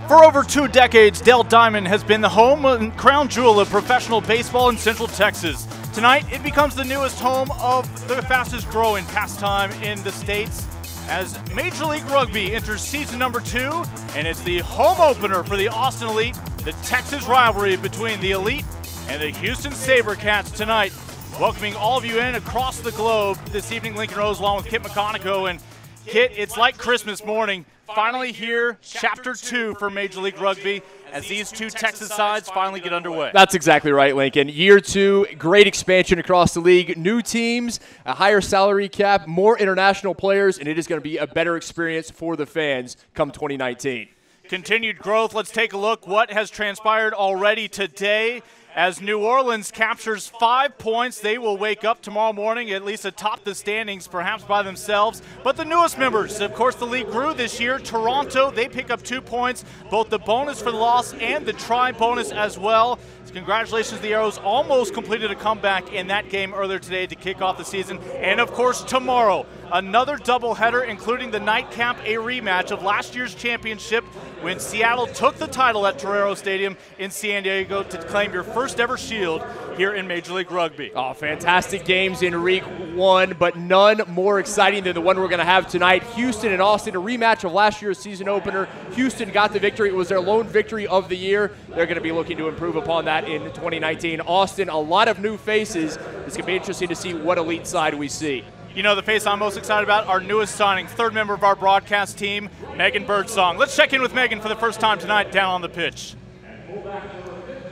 For over 2 decades, Dell Diamond has been the home and crown jewel of professional baseball in Central Texas. Tonight, it becomes the newest home of the fastest growing pastime in the States as Major League Rugby enters season number 2, and it's the home opener for the Austin Elite, the Texas rivalry between the Elite and the Houston SaberCats tonight. Welcoming all of you in across the globe this evening, Lincoln Rose, along with Kit McConico. And Kit, it's like Christmas morning. Finally here, Chapter 2 for Major League Rugby as these two Texas sides finally get underway. That's exactly right, Lincoln. Year 2, great expansion across the league. New teams, a higher salary cap, more international players, and it is going to be a better experience for the fans come 2019. Continued growth. Let's take a look what has transpired already today. As New Orleans captures 5 points, they will wake up tomorrow morning at least atop the standings, perhaps by themselves. But the newest members, of course, the league grew this year. Toronto, they pick up 2 points, both the bonus for the loss and the try bonus as well. Congratulations, the Arrows almost completed a comeback in that game earlier today to kick off the season. And of course, tomorrow, another doubleheader, including the nightcap, a rematch of last year's championship when Seattle took the title at Torero Stadium in San Diego to claim your first ever shield here in Major League Rugby. Oh, fantastic games in week 1, but none more exciting than the one we're going to have tonight. Houston and Austin, a rematch of last year's season opener. Houston got the victory. It was their lone victory of the year. They're going to be looking to improve upon that in 2019. Austin, a lot of new faces. It's going to be interesting to see what elite side we see. You know, the face I'm most excited about, our newest signing, third member of our broadcast team, Megan Birdsong. Let's check in with Megan for the first time tonight down on the pitch.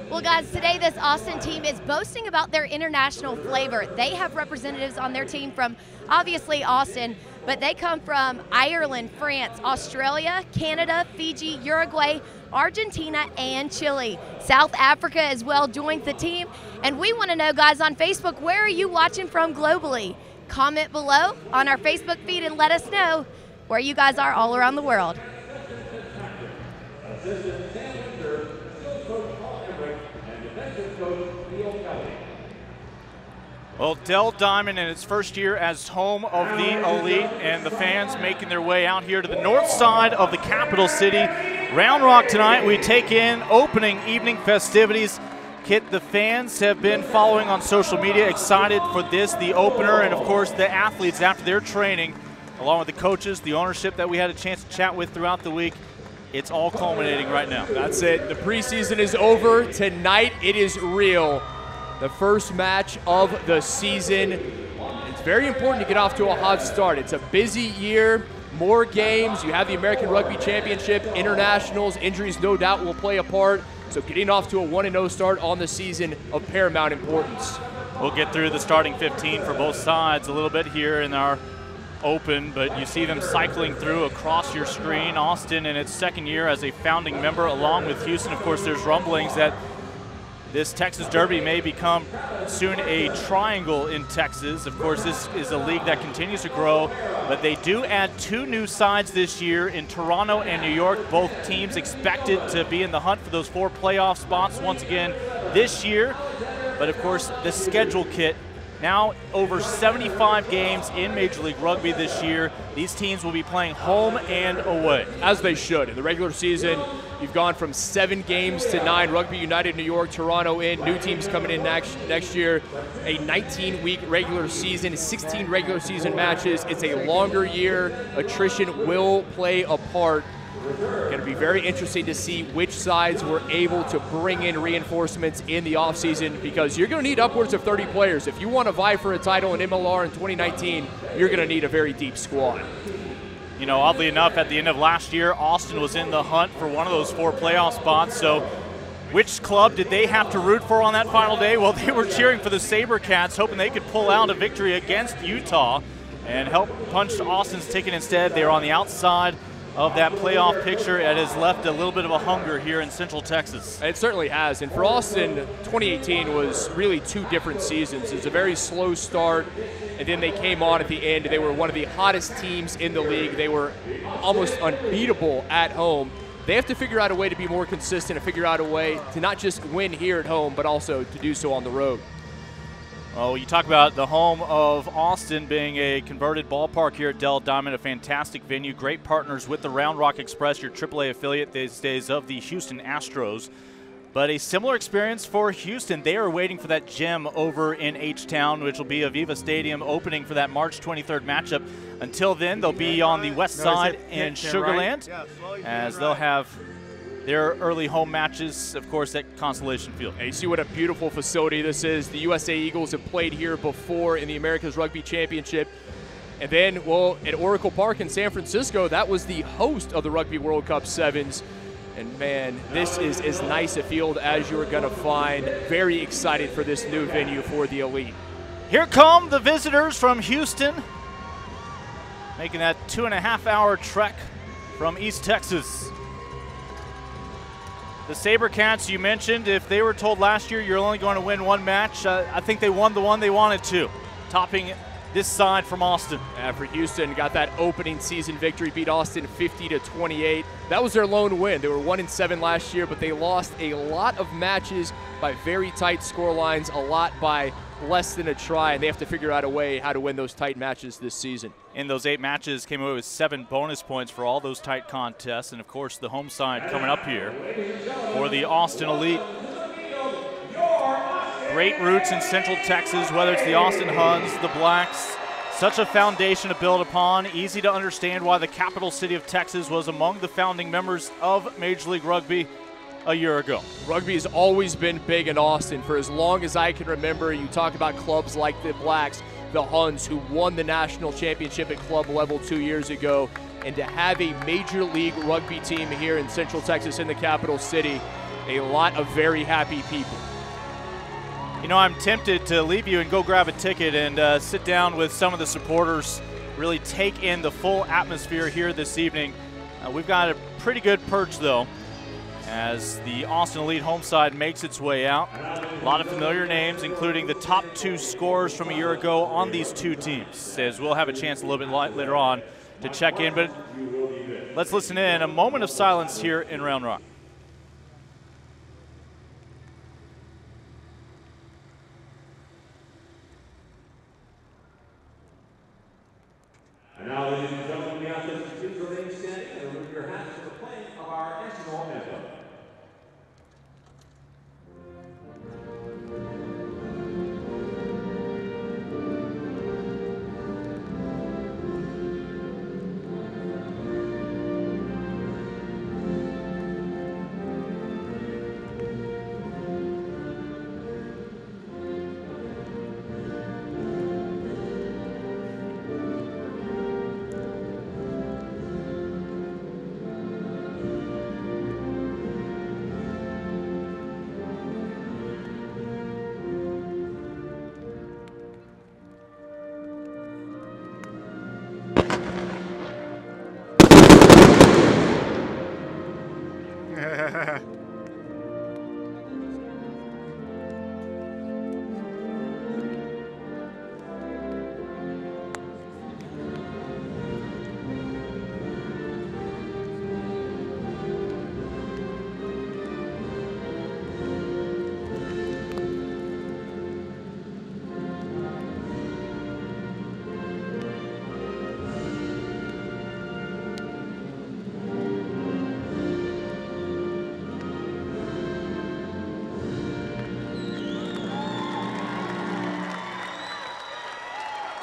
Well, guys, today this Austin team is boasting about their international flavor. They have representatives on their team from, obviously, Austin, but they come from Ireland, France, Australia, Canada, Fiji, Uruguay, Argentina, and Chile. South Africa as well joins the team. And we want to know, guys, on Facebook, where are you watching from globally? Comment below on our Facebook feed and let us know where you guys are all around the world. Well, Dell Diamond in its first year as home of the Elite, and the fans making their way out here to the north side of the capital city. Round Rock tonight, we take in opening evening festivities. Kit, the fans have been following on social media, excited for this, the opener, and of course the athletes after their training, along with the coaches, the ownership that we had a chance to chat with throughout the week. It's all culminating right now. That's it. The preseason is over. Tonight it is real. The first match of the season. It's very important to get off to a hot start. It's a busy year, more games. You have the American Rugby Championship, internationals, injuries no doubt will play a part. So getting off to a 1-0 start on the season of paramount importance. We'll get through the starting 15 for both sides a little bit here in our open, but you see them cycling through across your screen. Austin in its second year as a founding member along with Houston. Of course, there's rumblings that this Texas Derby may become soon a triangle in Texas. Of course, this is a league that continues to grow, but they do add 2 new sides this year in Toronto and New York. Both teams expected to be in the hunt for those 4 playoff spots once again this year. But of course, the schedule, Kit, now over 75 games in Major League Rugby this year. These teams will be playing home and away. As they should. In the regular season, you've gone from 7 games to 9. Rugby United, New York, Toronto in. New teams coming in next year. A 19-week regular season, 16 regular season matches. It's a longer year. Attrition will play a part. Going to be very interesting to see which sides were able to bring in reinforcements in the offseason, because you're going to need upwards of 30 players. If you want to vie for a title in MLR in 2019, you're going to need a very deep squad. You know, oddly enough, at the end of last year, Austin was in the hunt for one of those 4 playoff spots. So which club did they have to root for on that final day? Well, they were cheering for the SaberCats, hoping they could pull out a victory against Utah and help punch Austin's ticket instead. They're on the outside of that playoff picture. It has left a little bit of a hunger here in Central Texas. It certainly has. And for Austin, 2018 was really 2 different seasons. It's a very slow start, and then they came on at the end. They were one of the hottest teams in the league. They were almost unbeatable at home. They have to figure out a way to be more consistent and figure out a way to not just win here at home, but also to do so on the road. Oh, you talk about the home of Austin being a converted ballpark here at Dell Diamond, a fantastic venue, great partners with the Round Rock Express, your AAA affiliate these days of the Houston Astros. But a similar experience for Houston. They are waiting for that gem over in H-Town, which will be Aviva Stadium opening for that March 23rd matchup. Until then, they'll be on the west side in Sugar Land, as they'll have their early home matches, of course, at Constellation Field. And you see what a beautiful facility this is. The USA Eagles have played here before in the America's Rugby Championship. And then, well, at Oracle Park in San Francisco, that was the host of the Rugby World Cup Sevens. And man, this is as nice a field as you're going to find. Very excited for this new venue for the Elite. Here come the visitors from Houston, making that 2.5-hour trek from East Texas. The SaberCats, you mentioned, if they were told last year you're only going to win one match, I think they won the one they wanted to, topping this side from Austin. For Houston, got that opening season victory, beat Austin 50-28. That was their lone win. They were 1-7 last year, but they lost a lot of matches by very tight score lines, a lot by less than a try, and they have to figure out a way how to win those tight matches this season. In those 8 matches, came away with 7 bonus points for all those tight contests, and of course the home side coming up here for the Austin Elite. Great roots in Central Texas, whether it's the Austin Huns, the Blacks. Such a foundation to build upon. Easy to understand why the capital city of Texas was among the founding members of Major League Rugby a year ago. Rugby has always been big in Austin for as long as I can remember. You talk about clubs like the Blacks, the Huns, who won the national championship at club level 2 years ago. And to have a Major League Rugby team here in Central Texas in the capital city, a lot of very happy people. You know, I'm tempted to leave you and go grab a ticket and sit down with some of the supporters, really take in the full atmosphere here this evening. We've got a pretty good perch, though, as the Austin Elite home side makes its way out. A lot of familiar names, including the top 2 scorers from a year ago on these 2 teams, as we'll have a chance a little bit later on to check in. But let's listen in. A moment of silence here in Round Rock. And now, ladies and gentlemen, we ask that you please remain standing and remove your hats for the playing of our national anthem.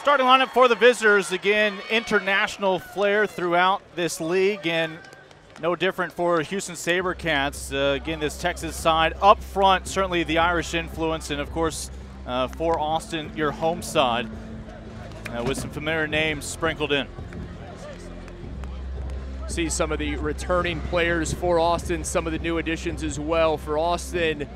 Starting lineup for the visitors, again, international flair throughout this league, and no different for Houston SaberCats. Again, this Texas side up front, certainly the Irish influence, and of course for Austin, your home side, with some familiar names sprinkled in. See some of the returning players for Austin, some of the new additions as well. For Austin,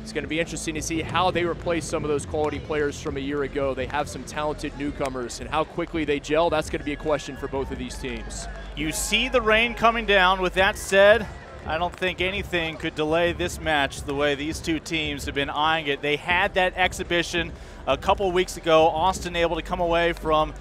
it's going to be interesting to see how they replace some of those quality players from a year ago. They have some talented newcomers, and how quickly they gel, that's going to be a question for both of these teams. You see the rain coming down. With that said, I don't think anything could delay this match the way these 2 teams have been eyeing it. They had that exhibition a couple weeks ago. Austin able to come away from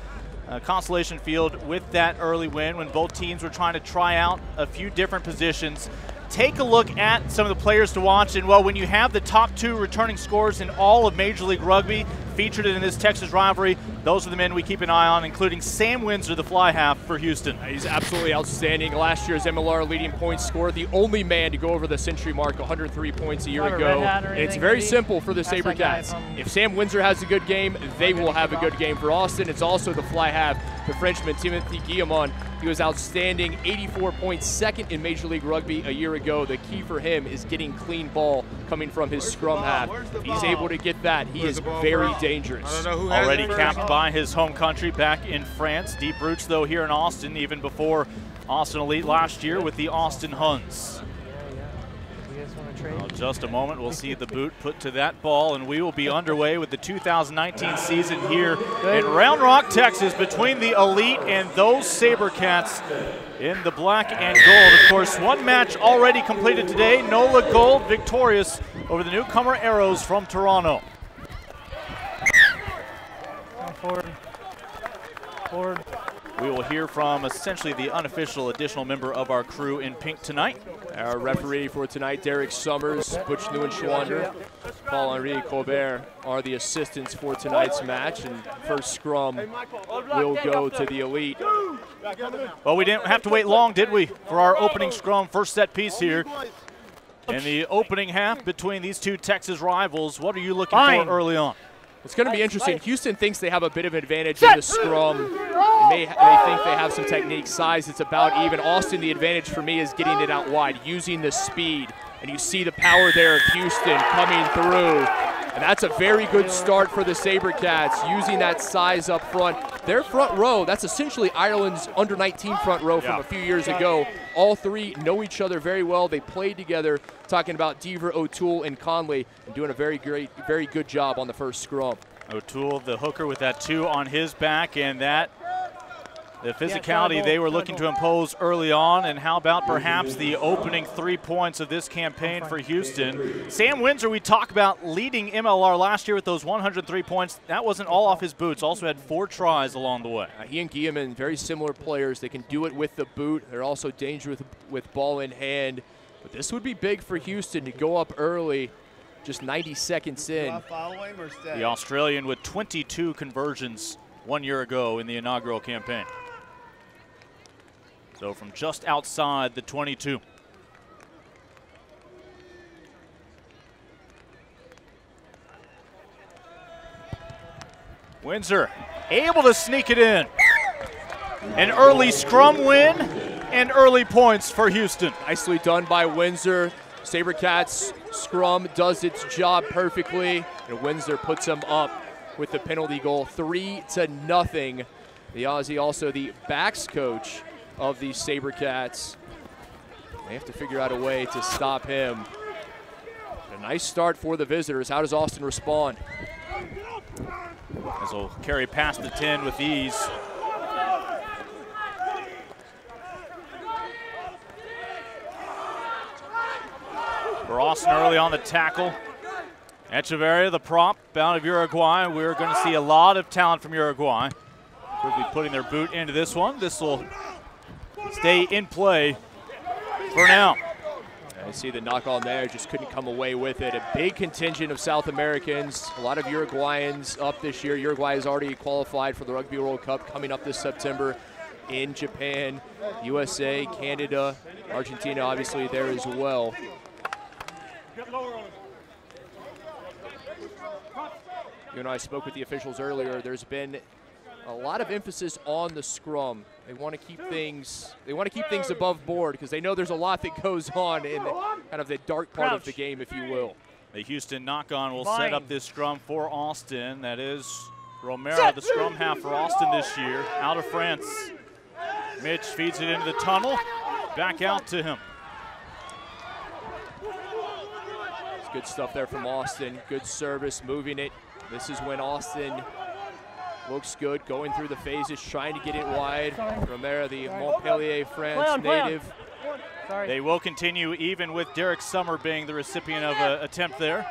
Constellation Field with that early win when both teams were trying to try out a few different positions. Take a look at some of the players to watch, and well, when you have the top 2 returning scorers in all of Major League Rugby, featured in this Texas rivalry. Those are the men we keep an eye on, including Sam Windsor, the fly half for Houston. He's absolutely outstanding. Last year's MLR leading points scorer, the only man to go over the century mark, 103 points a year ago. And it's very simple for the SaberCats. If Sam Windsor has a good game, they will have a good game. For Austin, it's also the fly half, the Frenchman, Timothy Guillemot. He was outstanding, 84 points, second in Major League Rugby a year ago. The key for him is getting clean ball coming from his scrum half. If he's able to get that, he is very dangerous. Already capped by his home country back in France. Deep roots, though, here in Austin, even before Austin Elite last year with the Austin Huns. Well, just a moment, we'll see the boot put to that ball, and we will be underway with the 2019 season here in Round Rock, Texas, between the Elite and those SaberCats in the black and gold. Of course, one match already completed today. NOLA Gold victorious over the newcomer Arrows from Toronto. Forward. Forward. We will hear from essentially the unofficial additional member of our crew in pink tonight. Our referee for tonight, Derek Summers, Butch Neuenschwander, Paul-Henri Colbert are the assistants for tonight's match, and first scrum will go to the Elite. Well, we didn't have to wait long, did we, for our opening scrum, first set piece here. In the opening half between these two Texas rivals, what are you looking for early on? It's going to be interesting. Houston thinks they have a bit of an advantage in the scrum. They think they have some technique, size. It's about even. Austin, the advantage for me is getting it out wide, using the speed. And you see the power there of Houston coming through. And that's a very good start for the SaberCats, using that size up front. Their front row, that's essentially Ireland's under-19 front row from a few years ago. All three know each other very well. They played together, talking about Deaver, O'Toole, and Conley, and doing a very good job on the first scrum. O'Toole, the hooker, with that 2 on his back, and that the physicality they were looking to impose early on. And how about perhaps the opening 3 points of this campaign for Houston? Sam Windsor, we talk about leading MLR last year with those 103 points. That wasn't all off his boots. Also had 4 tries along the way. He and Guillemot, very similar players. They can do it with the boot. They're also dangerous with ball in hand. But this would be big for Houston to go up early, just 90 seconds in. The Australian with 22 conversions 1 year ago in the inaugural campaign. So from just outside the 22. Windsor able to sneak it in. An early scrum win and early points for Houston. Nicely done by Windsor. SaberCats scrum does its job perfectly, and Windsor puts them up with the penalty goal, 3-0. The Aussie, also the backs coach of the SaberCats. They have to figure out a way to stop him. A nice start for the visitors. How does Austin respond? As will carry past the 10 with ease. For Austin early on the tackle. Echeverria, the prop, out of Uruguay. We're going to see a lot of talent from Uruguay. Quickly putting their boot into this one. This will stay in play for now. I see the knock on there, just couldn't come away with it. A big contingent of South Americans, a lot of Uruguayans up this year. Uruguay has already qualified for the Rugby World Cup coming up this September in Japan, USA, Canada, Argentina obviously there as well. You and I spoke with the officials earlier. There's been a lot of emphasis on the scrum. They want to keep things. They want to keep things above board because they know there's a lot that goes on in kind of the dark part of the game, if you will. The Houston knock-on will set up this scrum for Austin. That is Romero, the scrum half for Austin this year, out of France. Mitch feeds it into the tunnel. Back out to him. It's good stuff there from Austin. Good service, moving it. This is when Austin looks good, going through the phases, trying to get it wide. Romero, the Montpellier, France native. They will continue even with Derek Summer being the recipient of an attempt there.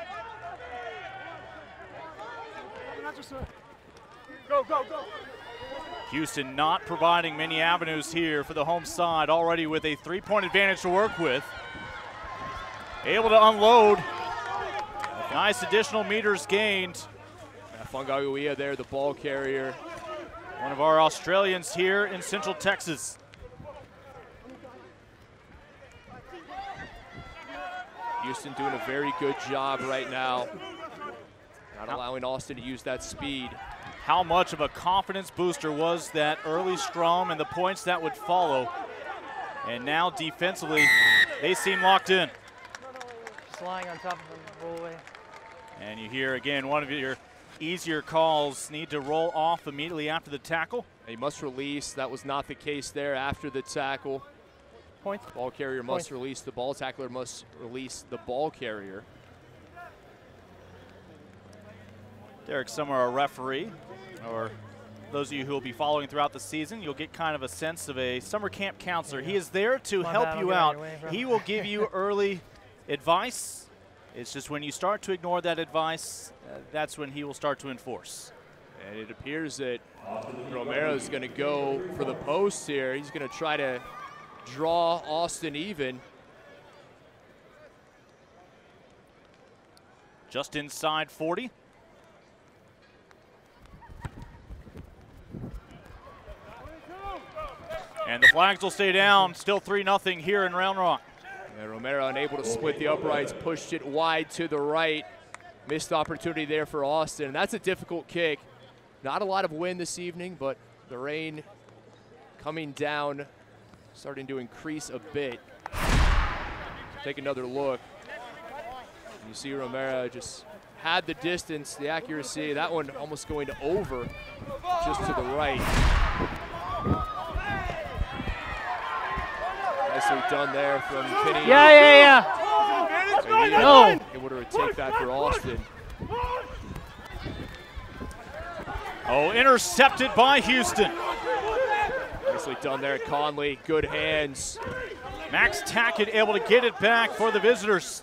Go, go, go. Houston not providing many avenues here for the home side, already with a 3-point advantage to work with. Able to unload. Nice additional meters gained. Fungauia there, the ball carrier. One of our Australians here in Central Texas. Houston doing a very good job right now, not allowing Austin to use that speed. How much of a confidence booster was that early scrum and the points that would follow? And now defensively, they seem locked in. Just lying on top of him, roll away. And you hear again one of your easier calls need to roll off immediately after the tackle. He must release. That was not the case there after the tackle. Points. Ball carrier must release the ball. Tackler must release the ball carrier. Derek Summer, our referee, or those of you who will be following throughout the season, you'll get kind of a sense of a summer camp counselor. He is there to help you out. He will give you early advice. It's just when you start to ignore that advice, that's when he will start to enforce. And it appears that Romero is going to go for the post here. He's going to try to draw Austin even. Just inside 40. And the flags will stay down. Still 3-0 here in Round Rock. And Romero unable to split the uprights, pushed it wide to the right. Missed opportunity there for Austin. And that's a difficult kick. Not a lot of wind this evening, but the rain coming down, starting to increase a bit. Take another look. You see Romero just had the distance, the accuracy. That one almost going to over, just to the right. Nicely done there from Finney. Yeah. No. Able to take that for Austin. Oh, intercepted by Houston. Nicely done there, Conley. Good hands. Max Tackett able to get it back for the visitors.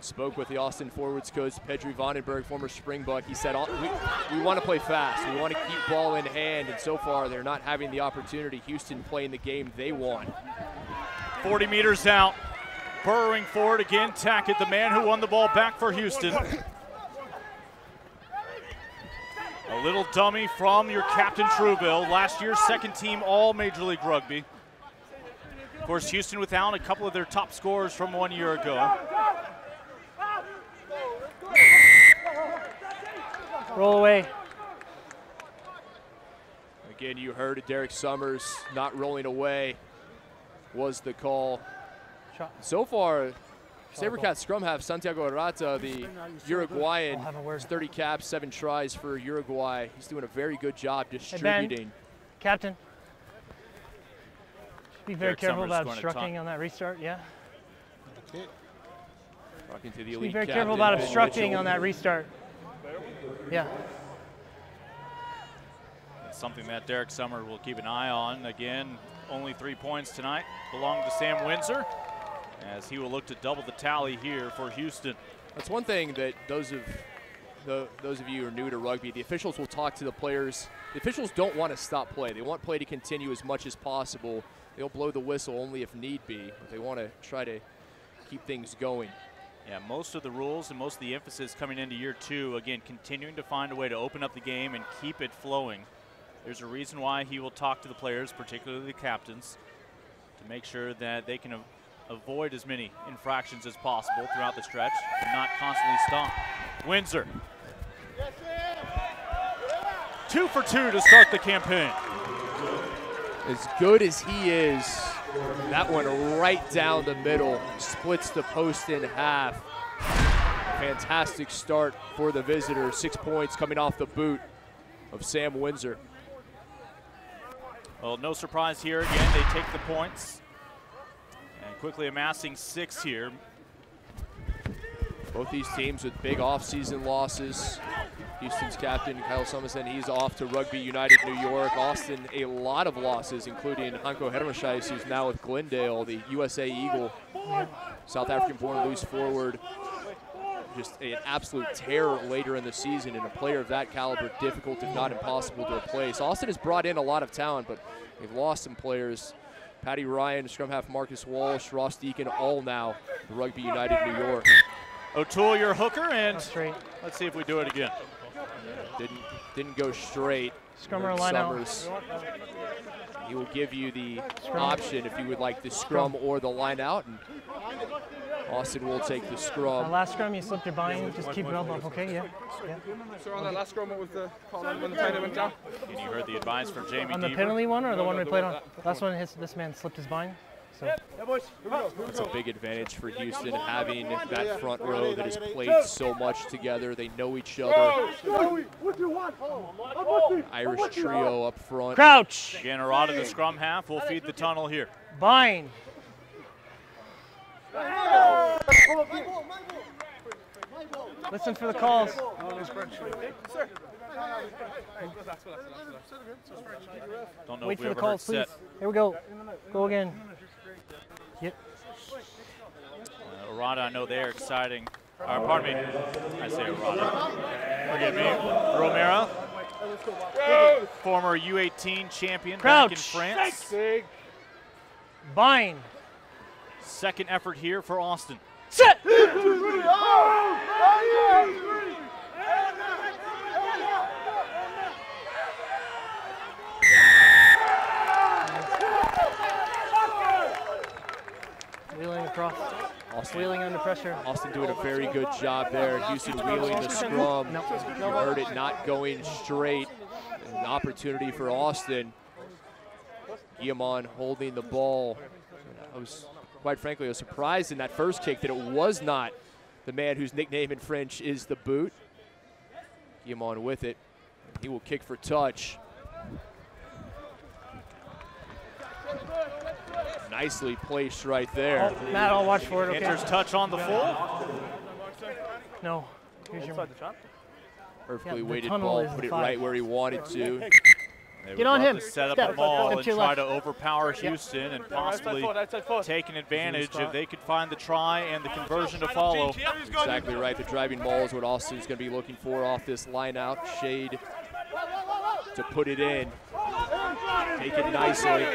Spoke with the Austin forwards coach, Pedri Vandenberg, former Springbuck. He said, we want to play fast. We want to keep ball in hand, and so far they're not having the opportunity. Houston playing the game they want. 40 meters out, burrowing forward again, Tackett, the man who won the ball back for Houston. A little dummy from your captain Trueville, last year's second team all Major League Rugby. Of course, Houston without a couple of their top scorers from 1 year ago. Roll away. Again, you heard Derek Summers not rolling away was the call. So far, SaberCats scrum half Santiago Arata, the Uruguayan, 30 caps, 7 tries for Uruguay. He's doing a very good job distributing. Hey, Captain. Be very Derek careful Summers about going to obstructing on that restart, yeah? Talking to the elite Be very captain, careful about Ben obstructing Mitchell. on that restart. Yeah. It's something that Derek Summer will keep an eye on. Again, only 3 points tonight belong to Sam Windsor, as he will look to double the tally here for Houston. That's one thing that those of you who are new to rugby, the officials will talk to the players. The officials don't want to stop play. They want play to continue as much as possible. They'll blow the whistle only if need be. But they want to try to keep things going. Yeah, most of the rules and most of the emphasis coming into year 2, again, continuing to find a way to open up the game and keep it flowing. There's a reason why he will talk to the players, particularly the captains, to make sure that they can avoid as many infractions as possible throughout the stretch and not constantly stop. Windsor. 2 for 2 to start the campaign. As good as he is, that one right down the middle, splits the post in half. Fantastic start for the visitors. 6 points coming off the boot of Sam Windsor. Well, no surprise here. Again, they take the points and quickly amassing 6 here. Both these teams with big off-season losses. Houston's captain, Kyle Summerson, he's off to Rugby United New York. Austin, a lot of losses, including Hanko Hermashais, who's now with Glendale, the USA Eagle. South African-born loose forward. Just an absolute terror later in the season, and a player of that caliber, difficult if not impossible to replace. Austin has brought in a lot of talent, but they've lost some players. Patty Ryan, scrum half Marcus Walsh, Ross Deacon, all now Rugby United New York. O'Toole, your hooker, and straight. Let's see if we do it again. Didn't go straight. Scrummer line out. He will give you the option if you would like the scrum or the line out. And Austin will take the scrum. Last scrum, you slipped your bind. Just keep your elbow up, okay? Yeah. So on that last scrum, what was the call when the penalty went down? And you heard the advice from Jamie On the penalty one or the one we played on? Last one, this man slipped his bind. So. It's a big advantage for Houston having that front row that has played so much together. They know each other. Irish trio up front. Crouch. Again, Arata in the scrum half. We'll feed the tunnel here. Bind. Listen for the calls. Don't know Wait if we for the ever calls, heard please. set. Here we go. Go again. Yep. Arata, I know they're exciting. Pardon me. I say Arata. Forgive me. Romero, former U18 champion back in France. Bind. Second effort here for Austin. Set. Wheeling across. Wheeling under pressure. Austin doing a very good job there. Houston wheeling the scrum. You heard it not going straight. An opportunity for Austin. Guillemon holding the ball. Quite frankly, I was surprised in that first kick that it was not the man whose nickname in French is the boot. Guillemon with it. He will kick for touch. Nicely placed right there. Oh, Matt, I'll watch for it. Okay. Enters touch on the full. No. Here's your Perfectly weighted ball, put it right where he wanted to. They Get on him. to set up Step. the ball and Step to your try left. to overpower Houston and possibly take an advantage if they could find the try and the conversion to follow. Exactly right. The driving ball is what Austin's going to be looking for off this line out. Shade to put it in. Take it nicely.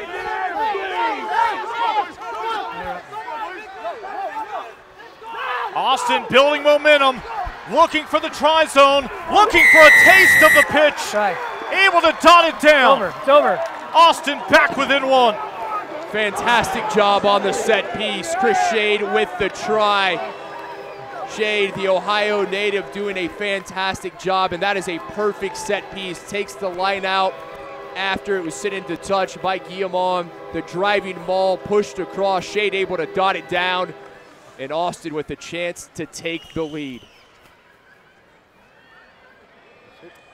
Austin building momentum, looking for the try zone, looking for a taste of the pitch. Try. Able to dot it down. It's over. Austin back within one. Fantastic job on the set piece. Chris Shade with the try. Shade, the Ohio native, doing a fantastic job, and that is a perfect set piece. Takes the line out after it was sent into touch by Guillemon. The driving ball pushed across. Shade able to dot it down, and Austin with the chance to take the lead.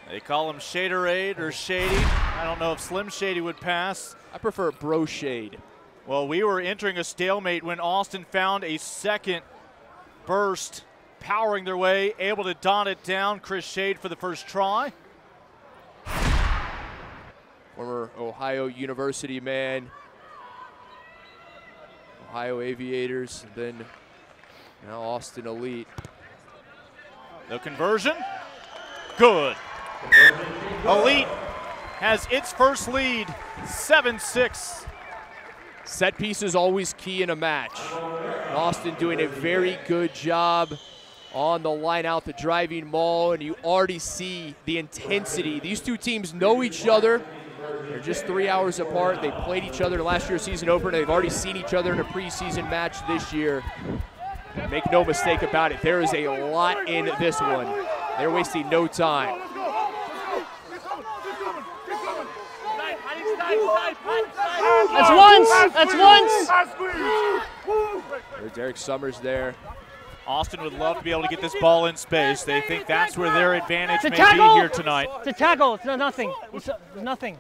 They call him Shaderade or Shady. I don't know if Slim Shady would pass. I prefer Bro Shade. Well, we were entering a stalemate when Austin found a second burst, powering their way, able to dot it down. Chris Shade for the first try. Former Ohio University man, Ohio Aviators, and then now Austin Elite. The conversion, good. Elite has its first lead, 7-6. Set piece is always key in a match. Austin doing a very good job on the line out, the driving maul, and you already see the intensity. These two teams know each other. They're just 3 hours apart. They played each other last year's season opener. They've already seen each other in a preseason match this year. Make no mistake about it, there is a lot in this one. They're wasting no time. That's once. That's once. There's Derek Summers there. Austin would love to be able to get this ball in space. They think that's where their advantage may tackle. be here tonight. It's a tackle. It's nothing. It's nothing.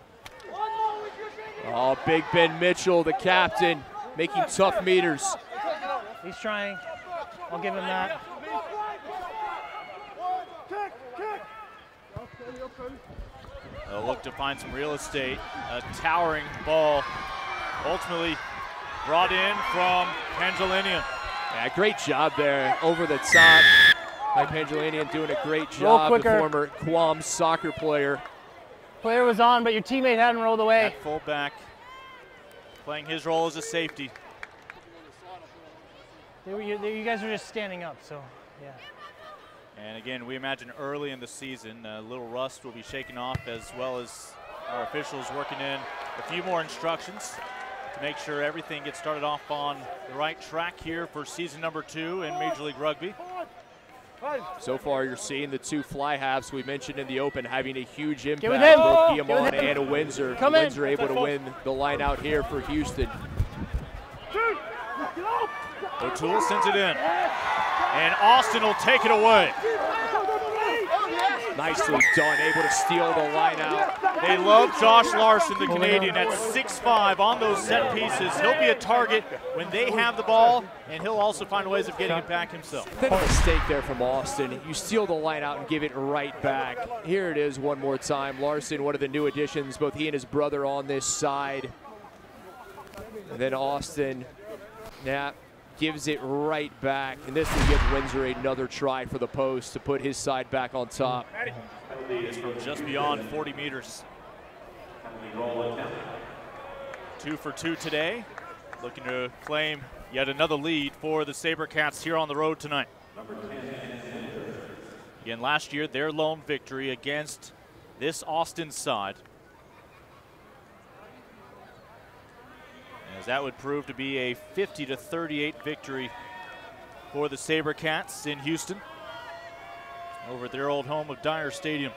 Oh, Big Ben Mitchell, the captain, making tough meters. He's trying. I'll give him that. They'll look to find some real estate. A towering ball, ultimately brought in from Pangelinian. Yeah, great job there, over the top. Mike Pangelinian doing a great job, the former Quam soccer player. Player was on, but your teammate hadn't rolled away. At fullback, playing his role as a safety. You guys are just standing up, so Yeah. And again, we imagine early in the season, a little rust will be shaken off, as well as our officials working in a few more instructions to make sure everything gets started off on the right track here for season number 2 in Major League Rugby. So far, you're seeing the 2 fly halves we mentioned in the open having a huge impact. Both Guillemot and Windsor. Windsor able to win the line out here for Houston. O'Toole sends it in, and Austin will take it away. Nicely done, able to steal the line out. They love Josh Larson, the Canadian, at 6'5" on those set pieces. He'll be a target when they have the ball, and he'll also find ways of getting it back himself. Bit of a mistake there from Austin. You steal the line out and give it right back. Here it is one more time. Larson, one of the new additions, both he and his brother on this side. And then Austin, gives it right back, and this will give Windsor another try for the post to put his side back on top. It's from just beyond 40 meters. 2 for 2 today, looking to claim yet another lead for the SaberCats here on the road tonight. Again, last year, their lone victory against this Austin side, as that would prove to be a 50-38 victory for the SaberCats in Houston over at their old home of Dyer Stadium.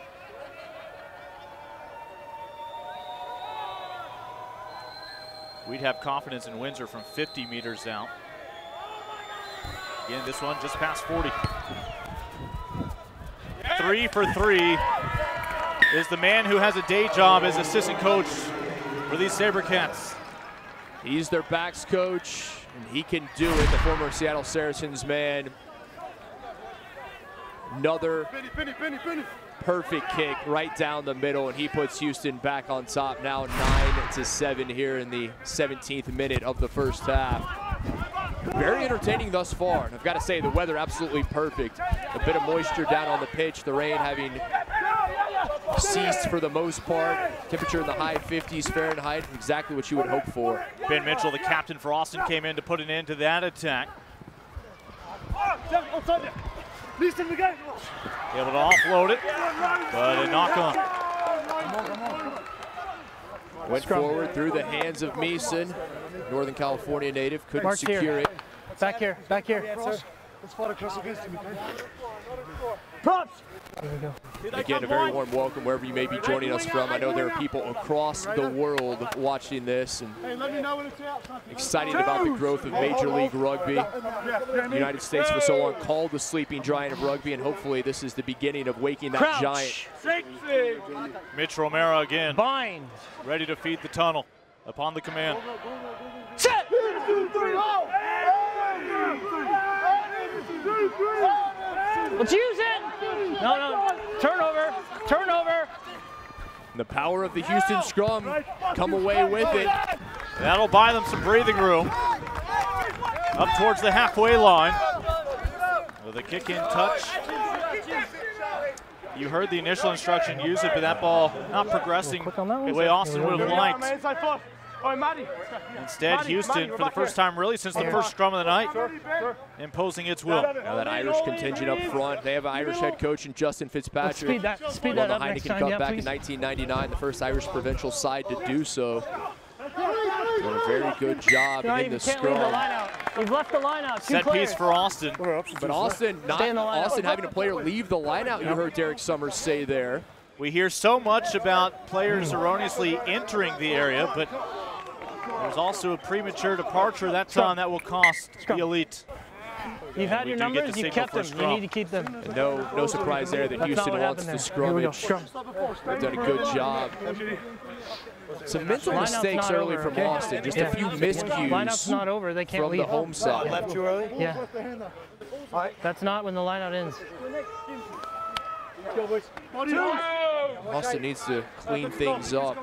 We'd have confidence in Windsor from 50 meters out. Again, this one just past 40. 3 for 3 is the man who has a day job as assistant coach for these SaberCats. He's their backs coach, and he can do it, the former Seattle Saracens man. Another perfect kick right down the middle, and he puts Houston back on top, now 9-7 here in the 17th minute of the first half. Very entertaining thus far, and I've got to say the weather absolutely perfect. A bit of moisture down on the pitch, the rain having ceased for the most part. Temperature in the high 50s Fahrenheit, exactly what you would hope for. Ben Mitchell, the captain for Austin, came in to put an end to that attack. Able to offload it, but a knock on. Went forward through the hands of Meeson. Northern California native, couldn't Mark's secure here. it. Back here, back here. Let's fight across against him, Props! There we go. Again, a very warm welcome wherever you may be joining us from. I know there are people across the world watching this and excited about the growth of Major League Rugby. The United States for so long called the sleeping giant of rugby, and hopefully this is the beginning of waking that giant. Mitch Romero again, Bind. ready to feed the tunnel upon the command. Set! Let's use it! No, turnover, turnover! The power of the Houston scrum come away with it. That'll buy them some breathing room. Up towards the halfway line. With a kick-in touch. You heard the initial instruction, use it, but that ball not progressing the way Austin would have liked. Instead, Houston, for the first time really since the first scrum of the night, imposing its will. Now that Irish contingent up front, they have an Irish head coach in Justin Fitzpatrick. Speed that up Heineken next time, Cup yeah, back please. in 1999, the first Irish provincial side to do so. Doing a very good job in the scrum. You've left the line out. Set piece for Austin. But Austin, Austin having a player leave the line out, you heard Derek Summers say there. We hear so much about players erroneously entering the area, but there's also a premature departure that time that will cost the elite. You've had your numbers, you kept them. You need to keep them. And no surprise there that Houston wants to scrummage. They've done a good job. Some mental mistakes early from Austin, just a few miscues Lineup's not over, they can't from leave. the home side. Left too early? Yeah. That's not when the lineout ends. Austin needs to clean things up.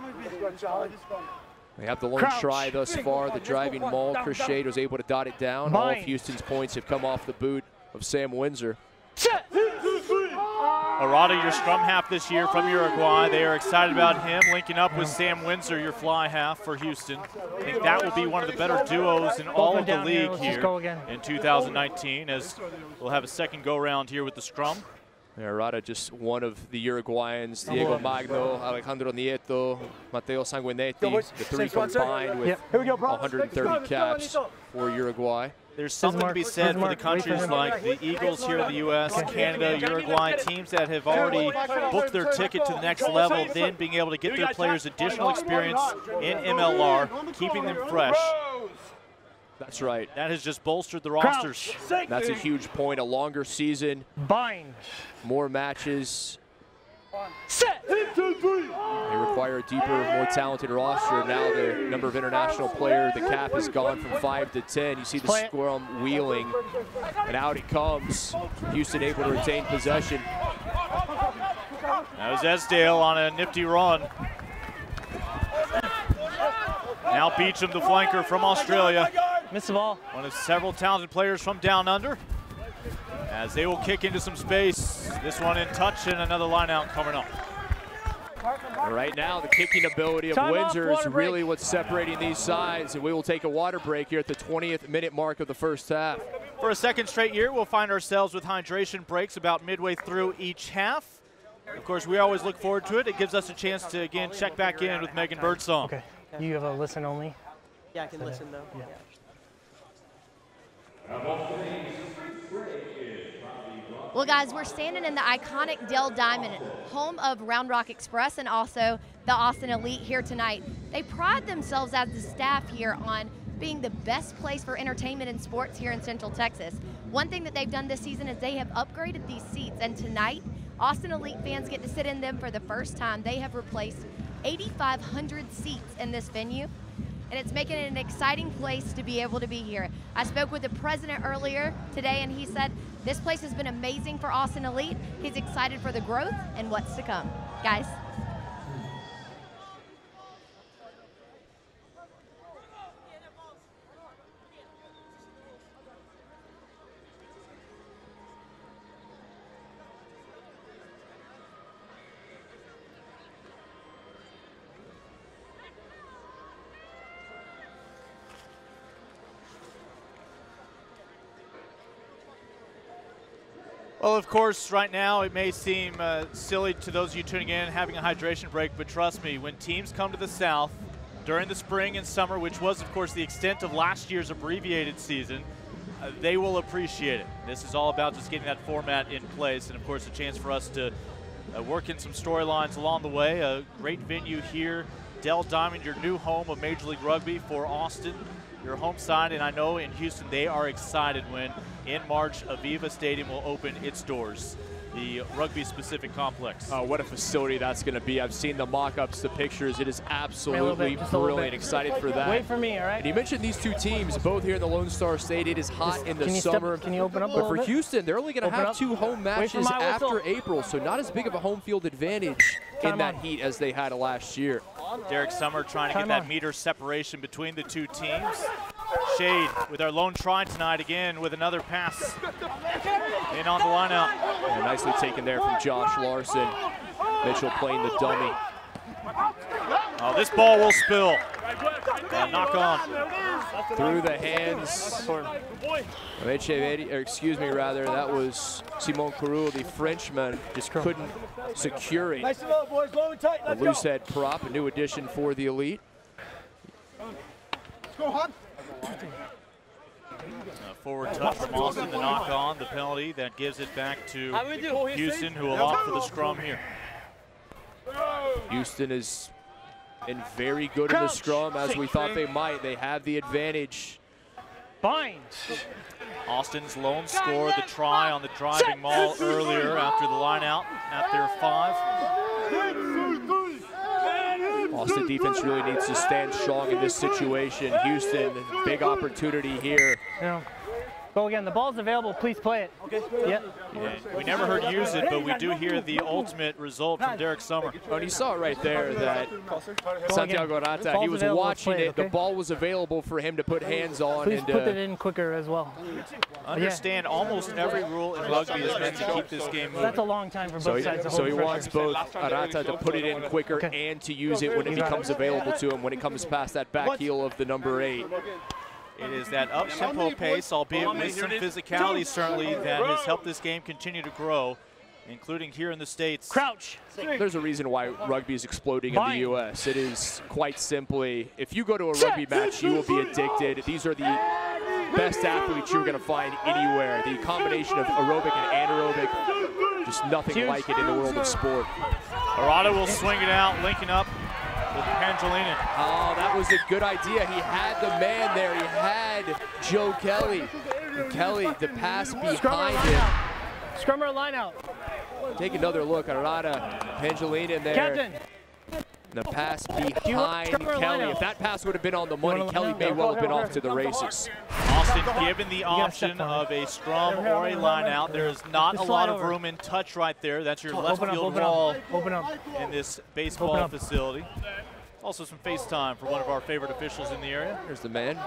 They have the lone try thus far, the driving maul. Chris Shade was able to dot it down. All of Houston's points have come off the boot of Sam Windsor. Arata, your scrum half this year from Uruguay. They are excited about him linking up with Sam Windsor, your fly half for Houston. I think that will be one of the better duos in all of the league here in 2019, as we'll have a second go-round here with the scrum. Arata, just one of the Uruguayans, Diego Magno, Alejandro Nieto, Mateo Sanguinetti, the three combined with 130 caps for Uruguay. There's something to be said for the countries like the Eagles here in the U.S., Canada, Uruguay, teams that have already booked their ticket to the next level, then being able to get their players additional experience in MLR, keeping them fresh. That's right. That has just bolstered the rosters. That's a huge point. A longer season. Bind. More matches. Set. They require a deeper, more talented roster. Now the number of international players, the cap has gone from 5 to 10. You see the scrum wheeling, and out it comes. Houston able to retain possession. That was Esdale on a nifty run. Now Beecham, the flanker from Australia. Miss the ball. One of several talented players from down under. As they will kick into some space. This one in touch and another line out coming up. Right now, the kicking ability of Windsor is really what's separating these sides, and we will take a water break here at the 20th minute mark of the first half. For a second straight year, we'll find ourselves with hydration breaks about midway through each half. Of course, we always look forward to it. It gives us a chance to, again, check back in with Megan Birdsong. Okay. You have a listen only? Yeah, I can listen though. Yeah. Well, guys, we're standing in the iconic Dell Diamond, home of Round Rock Express and also the Austin Elite here tonight. They pride themselves as the staff here on being the best place for entertainment and sports here in Central Texas. One thing that they've done this season is they have upgraded these seats, and tonight, Austin Elite fans get to sit in them for the first time. They have replaced 8,500 seats in this venue, and it's making it an exciting place to be able to be here. I spoke with the president earlier today, and he said this place has been amazing for Austin Elite. He's excited for the growth and what's to come. Guys. Well, of course, right now it may seem silly to those of you tuning in having a hydration break, but trust me, when teams come to the South during the spring and summer, which was, of course, the extent of last year's abbreviated season, they will appreciate it. This is all about just getting that format in place, and, of course, a chance for us to work in some storylines along the way. A great venue here, Dell Diamond, your new home of Major League Rugby for Austin, your home side, and I know in Houston they are excited when in March AERvHOU Stadium will open its doors, the rugby-specific complex. Oh, what a facility that's going to be. I've seen the mock-ups, the pictures. It is absolutely brilliant. Excited for that. Wait for me, all right? And you mentioned these two teams, both here in the Lone Star State. It is hot in the summer. Can you open up a But little for bit? Houston, they're only going to have 2 home matches after April, so not as big of a home field advantage in that heat as they had last year. Derek Summer trying to get that meter separation between the two teams. Shade with our lone try tonight again with another pass in on the line out. And nicely taken there from Josh Larson. Mitchell playing the dummy. Oh, this ball will spill. Knock on. Through the hands. Excuse me, rather, that was Simon Courreau, the Frenchman, just couldn't secure it. A loose head prop, a new addition for the Elite. Forward touch from Austin, the knock on, the penalty that gives it back to Houston, who will opt for the scrum here. Houston is been very good in the scrum, as we thought they might. They have the advantage. Bind. Austin's lone score, the try on the driving maul earlier after the line out at their 5. Austin defense really needs to stand strong in this situation. Houston, big opportunity here. Yeah. Go again. The ball's available. Please play it. Okay. Yep. And we never heard use it, but we do hear the ultimate result from Derek Summer. Oh, and you saw right there that Santiago Arata, he was watching it. The ball was available for him to put hands on. Please put it in quicker as well. Understand almost every rule in rugby is meant to keep this game moving. That's a long time for both sides. So he wants both Arata to put it in quicker and to use it when it becomes available to him, when it comes past that back heel of the number 8. It is that up-tempo pace, albeit with some physicality certainly, that has helped this game continue to grow, including here in the States. Crouch. There's a reason why rugby is exploding in the U.S. It is quite simply, if you go to a rugby match, you will be addicted. These are the best athletes you're going to find anywhere. The combination of aerobic and anaerobic, just nothing like it in the world of sport. Arata will swing it out, linking up with Pangelina. Oh, that was a good idea. He had the man there. He had Joe Kelly. And Kelly, the pass behind him. Scrummer line out. Take another look at Arata. Pangelina there. Captain. The pass behind Kelly. If that pass would have been on the money, Kelly may well have been off to the races. Austin given the option of a scrum or a line out. There is not a lot of room in touch right there. That's your left field wall in this baseball facility. Also some face time for one of our favorite officials in the area. There's the man,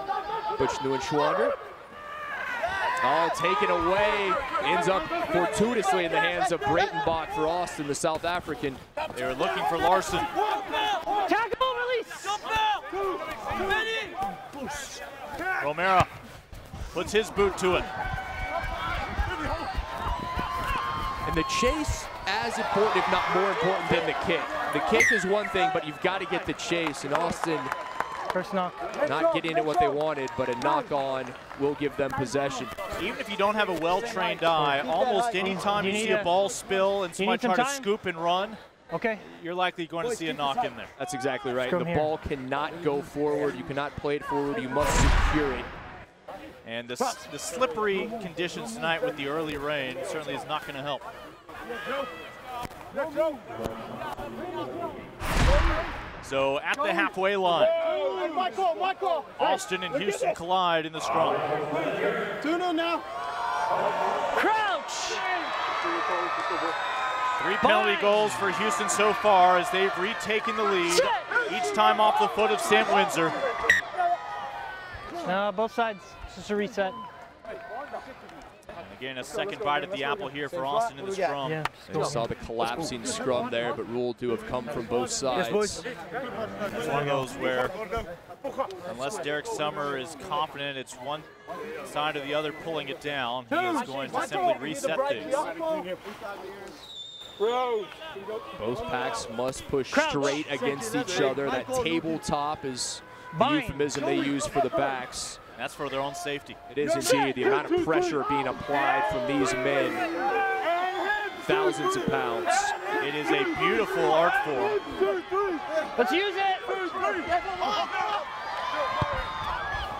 Butch Nguyen-Schwander. Oh, taken away. Ends up fortuitously in the hands of Breitenbach for Austin, the South African. They were looking for Larson. Tackle, release. Romero puts his boot to it. And the chase as important, if not more important than the kick. The kick is one thing, but you've got to get the chase. And Austin, first knock, not getting it what they wanted, but a knock on will give them possession. Even if you don't have a well-trained eye, almost any time you see a ball spill and somebody try to scoop and run, you're likely going to see a knock in there. That's exactly right. The ball cannot go forward. You cannot play it forward. You must secure it. And the slippery conditions tonight with the early rain certainly is not going to help. So at the halfway line, Austin and Houston collide in the scrum. 2-0 now. Crouch. 3 penalty goals for Houston so far as they've retaken the lead, each time off the foot of Sam Windsor. No, both sides. Just a reset. And again, a second bite at the apple here for Austin in the scrum. Yeah, you saw the collapsing scrum there, but ruled to have come from both sides. It's one of those where, unless Derek Summer is confident it's one side or the other pulling it down, he is going to simply reset things. Both packs must push straight against each other. That tabletop is the euphemism they use for the backs. That's for their own safety. It is indeed. The amount of pressure being applied from these men, thousands of pounds. It is a beautiful art form. Let's use it.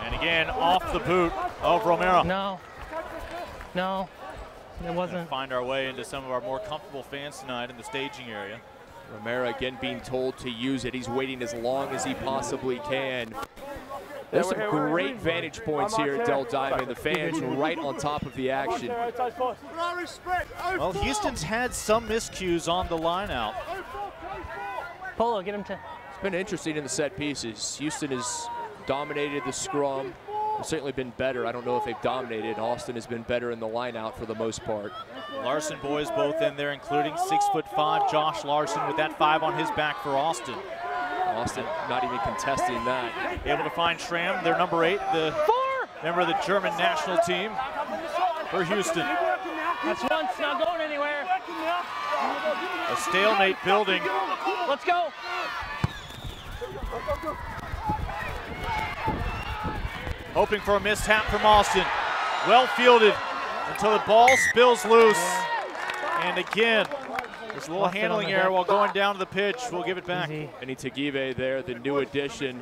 And again, off the boot of Romero. No, it wasn't. Find our way into some of our more comfortable fans tonight in the staging area. Romero again being told to use it. He's waiting as long as he possibly can. There's some great vantage points here at Del Diamond. The fans right on top of the action. Well, Houston's had some miscues on the line out. Polo, get him to. It's been interesting in the set pieces. Houston has dominated the scrum. They've certainly been better. I don't know if they've dominated. Austin has been better in the line out for the most part. Larson boys both in there, including 6'5" Josh Larson with that 5 on his back for Austin. Austin not even contesting that. Able to find Schramm, their number 8, the member of the German national team for Houston. That's one, it's not going anywhere. A stalemate building. Let's go. Hoping for a mishap from Austin. Well fielded until the ball spills loose. And again, there's a little handling error while going down to the pitch. We'll give it back. Benny Tagive there, the new addition.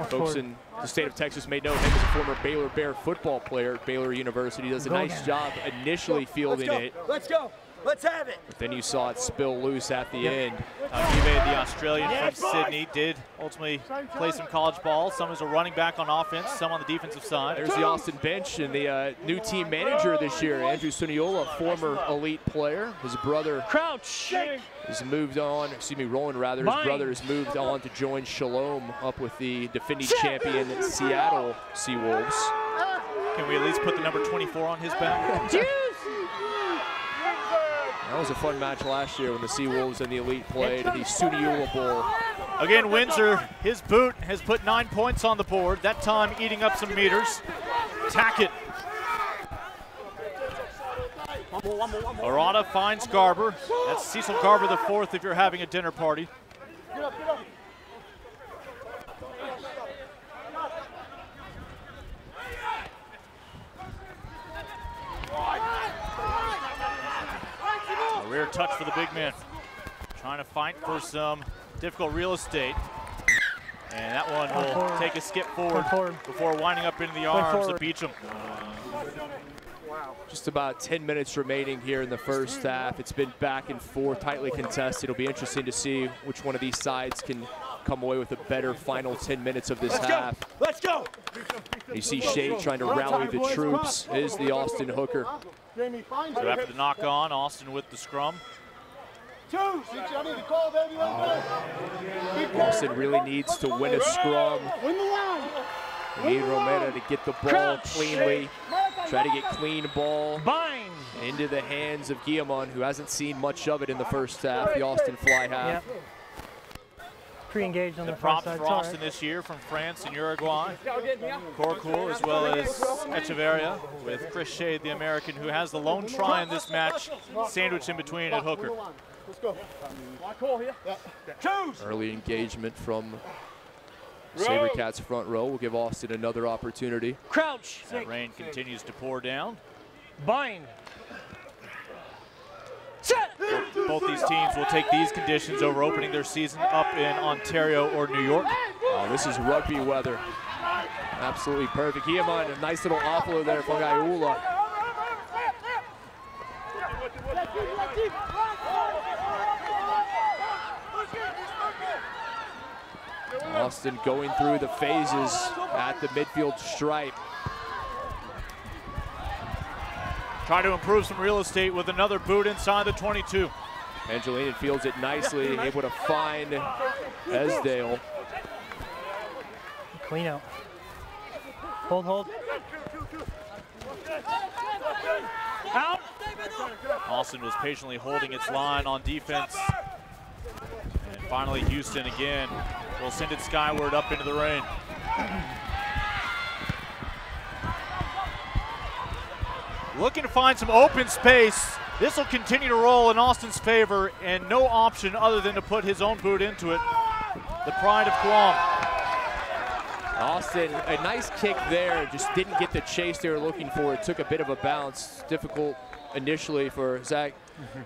Folks in the state of Texas may know him as a former Baylor Bear football player at Baylor University. Does a nice job initially fielding it. Let's go. Let's have it. But then you saw it spill loose at the end. Eve, the Australian from Sydney, did ultimately play some college ball. Some as a running back on offense, some on the defensive side. There's the Austin bench and the new team manager this year, Andrew Suniola, former elite player. His brother has moved on, Roland rather. His brother has moved on to join Shalom up with the defending champion Seattle Seawolves. Can we at least put the number 24 on his back? That was a fun match last year when the Seawolves and the Elite played the Suniola Bowl. Again, Windsor, his boot has put 9 points on the board, that time eating up some meters. Tackett. Arata finds Garber. That's Cecil Garber the fourth if you're having a dinner party. Rear touch for the big man. Trying to fight for some difficult real estate. And that one will take a skip forward before winding up into the arms of Beecham. Just about 10 minutes remaining here in the first half. It's been back and forth, tightly contested. It'll be interesting to see which one of these sides can come away with a better final 10 minutes of this half. Let's go. You see Shade trying to rally the troops. Is the Austin hooker. So after the knock on, Austin with the scrum. Austin really needs to win a scrum. We need Romero to get the ball cleanly. Try to get clean ball into the hands of Guillamon, who hasn't seen much of it in the first half, the Austin fly half. Pre-engaged on the props front side. for Austin this year from France and Uruguay. Corcool as well as Echeverria with Chris Shade, the American, who has the lone try in this match, sandwiched in between at hooker. Early engagement from SaberCats front row will give Austin another opportunity. Crouch. That rain continues to pour down. Bind. Both these teams will take these conditions over opening their season up in Ontario or New York. Oh, this is rugby weather. Absolutely perfect. Guillamon, a nice little offload there from Iula. Austin going through the phases at the midfield stripe. Try to improve some real estate with another boot inside the 22. Angelinian fields it nicely, able to find Esdale. Clean out. Hold. Out. Austin was patiently holding its line on defense. And finally, Houston again will send it skyward up into the rain. Looking to find some open space. This will continue to roll in Austin's favor, and no option other than to put his own boot into it. The pride of Guam. Austin, a nice kick there, just didn't get the chase they were looking for. It took a bit of a bounce. Difficult initially for Zach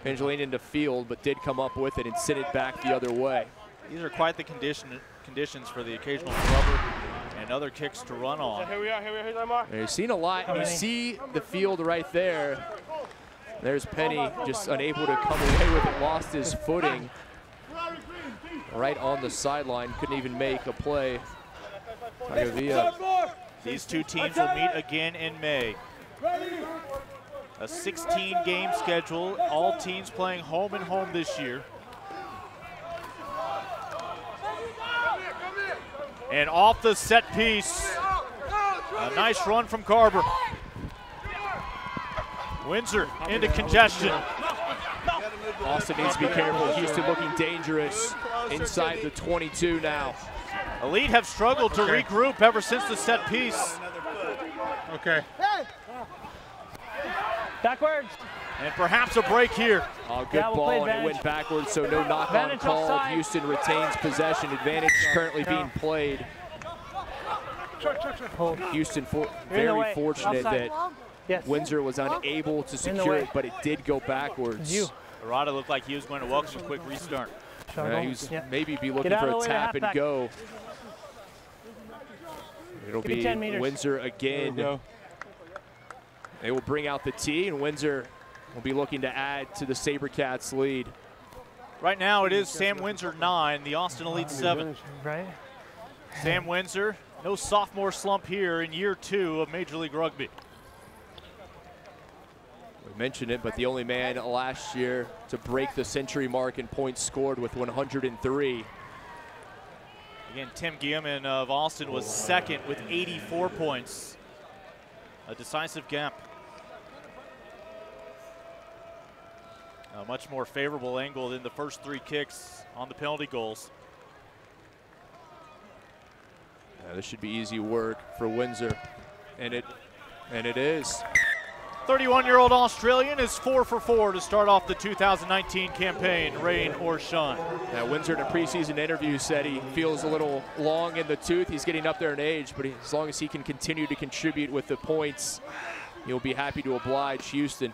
Angelinian to field, but did come up with it and send it back the other way. These are quite the conditions for the occasional rubber and other kicks to run on. Here we are, Lamar. You've seen a lot. You see the field right there. There's Penny just unable to come away with it, lost his footing right on the sideline, couldn't even make a play. These two teams will meet again in May. A 16-game schedule, all teams playing home and home this year. And off the set piece, a nice run from Garber. Windsor into congestion. Austin needs to be careful. Houston looking dangerous inside the 22 now. Elite have struggled to regroup ever since the set piece. Okay. Backwards. And perhaps a break here. Oh, good ball, and it went backwards, so no knock-on called. Houston retains possession. Advantage currently being played. Houston very fortunate that Windsor was unable to secure it, but it did go backwards. Arata looked like he was going to welcome a quick restart. He was maybe be looking for a tap and go. It'll be Windsor again. They will bring out the tee, and Windsor will be looking to add to the SaberCats lead. Right now it is Sam Windsor 9, the Austin Elite 7. Right. Sam Windsor, no sophomore slump here in year 2 of Major League Rugby. We mentioned it, but the only man last year to break the century mark in points scored with 103. Again, Tim Guillermin of Austin was second with 84 points. A decisive gap. A much more favorable angle than the first 3 kicks on the penalty goals. Yeah, this should be easy work for Windsor, and it is. 31-year-old Australian is 4 for 4 to start off the 2019 campaign, rain or shine. Now, Windsor in a preseason interview said he feels a little long in the tooth. He's getting up there in age, but as long as he can continue to contribute with the points, he'll be happy to oblige Houston.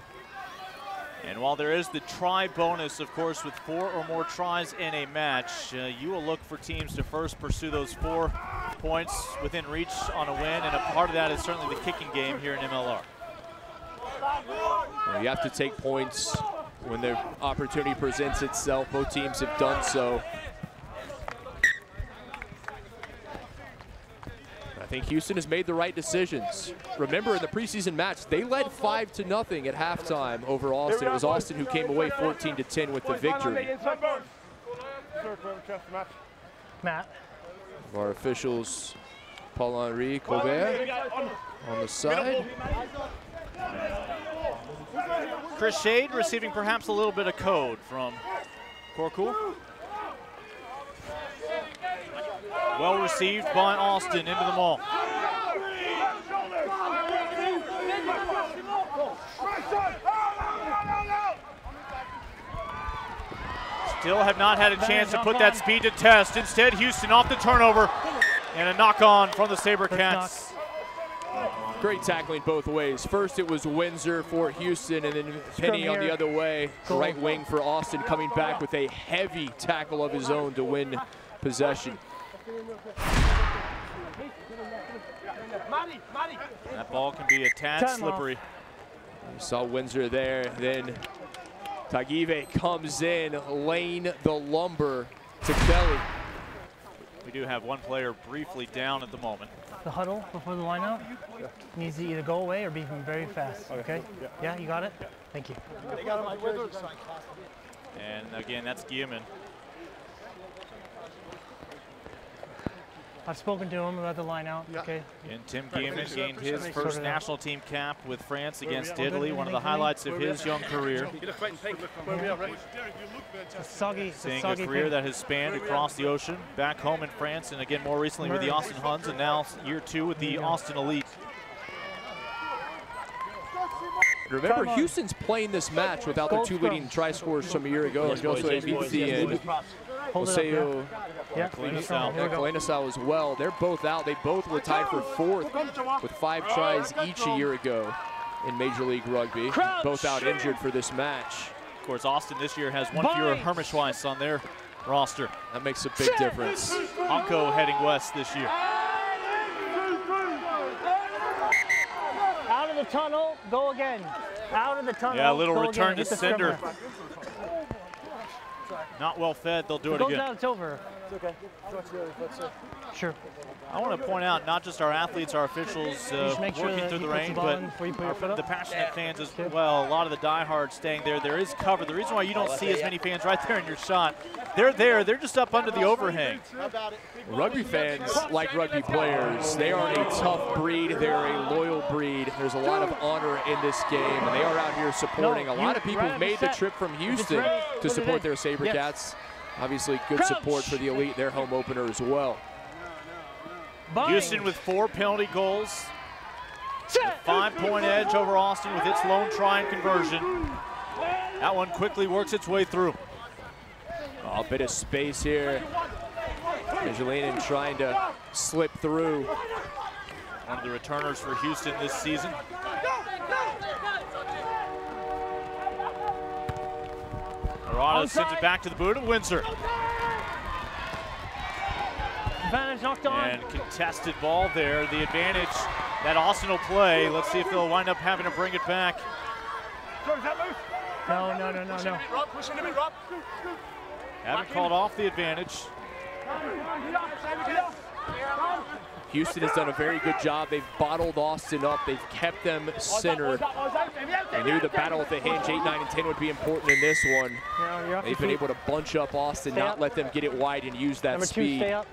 And while there is the try bonus, of course, with 4 or more tries in a match, you will look for teams to first pursue those 4 points within reach on a win, and a part of that is certainly the kicking game here in MLR. You have to take points when the opportunity presents itself. Both teams have done so. I think Houston has made the right decisions. Remember, in the preseason match, they led 5-0 at halftime over Austin. It was Austin who came away 14-10 with the victory. Matt. Our officials, Paul-Henri Colbert on the side. Chris Shade receiving perhaps a little bit of code from Korkul. Well received by Austin into the maul. Still have not had a chance to put that speed to test. Instead, Houston off the turnover and a knock on from the SaberCats. Great tackling both ways. First it was Windsor for Houston, and then Penny on the other way. Right wing for Austin coming back with a heavy tackle of his own to win possession. That ball can be a tad slippery. You saw Windsor there, then Tagive comes in, laying the lumber to Kelly. We do have one player briefly down at the moment. The huddle before the lineout needs to either go away or be very fast. Okay? Yeah, you got it? Thank you. And again, that's Guillermin. I've spoken to him about the lineout. Okay. And Tim Guillermin gained his first national team cap with France against Italy, one of the highlights of his young career. Seeing a career that has spanned across the ocean, back home in France, and again more recently with the Austin Huns, and now year 2 with the Austin Elite. Remember, Houston's playing this match without the 2 leading try scorers from a year ago, Josué Bizzi and Oseo Kalenasau as well. They're both out. They both were tied for 4th with 5 tries each a year ago in Major League Rugby. Both out injured for this match. Of course, Austin this year has one fewer Hermischweiss on their roster. That makes a big difference. Honko heading west this year. Out of the tunnel, go again. Out of the tunnel. Yeah, a little return to sender. Not well fed, they'll do it again. Out, it's over. It's okay. Sure. I want to point out not just our athletes, our officials working through the rain, but the passionate fans as well. A lot of the diehards staying there. There is cover. The reason why you don't see as many fans right there in your shot, they're there. They're just up under the overhang. Rugby fans, like rugby players, they are a tough breed. They're a loyal breed. There's a lot of honor in this game, and they are out here supporting. A lot of people have made the trip from Houston to support their SaberCats. Obviously, good support for the Elite, their home opener as well. Houston with 4 penalty goals. A 5-point edge over Austin with its lone try and conversion. That one quickly works its way through. A bit of space here. Angelinen trying to slip through. One of the returners for Houston this season. Arada sends it back to the boot of Windsor. Advantage knocked on. And contested ball there. The advantage that Austin will play. Let's see if they'll wind up having to bring it back. No. Haven't called off the advantage. Houston has done a very good job. They've bottled Austin up. They've kept them centered. They knew the battle at the hinge, 8, 9, and 10 would be important in this one. They've been able to bunch up Austin, not let them get it wide and use that speed. Stay up.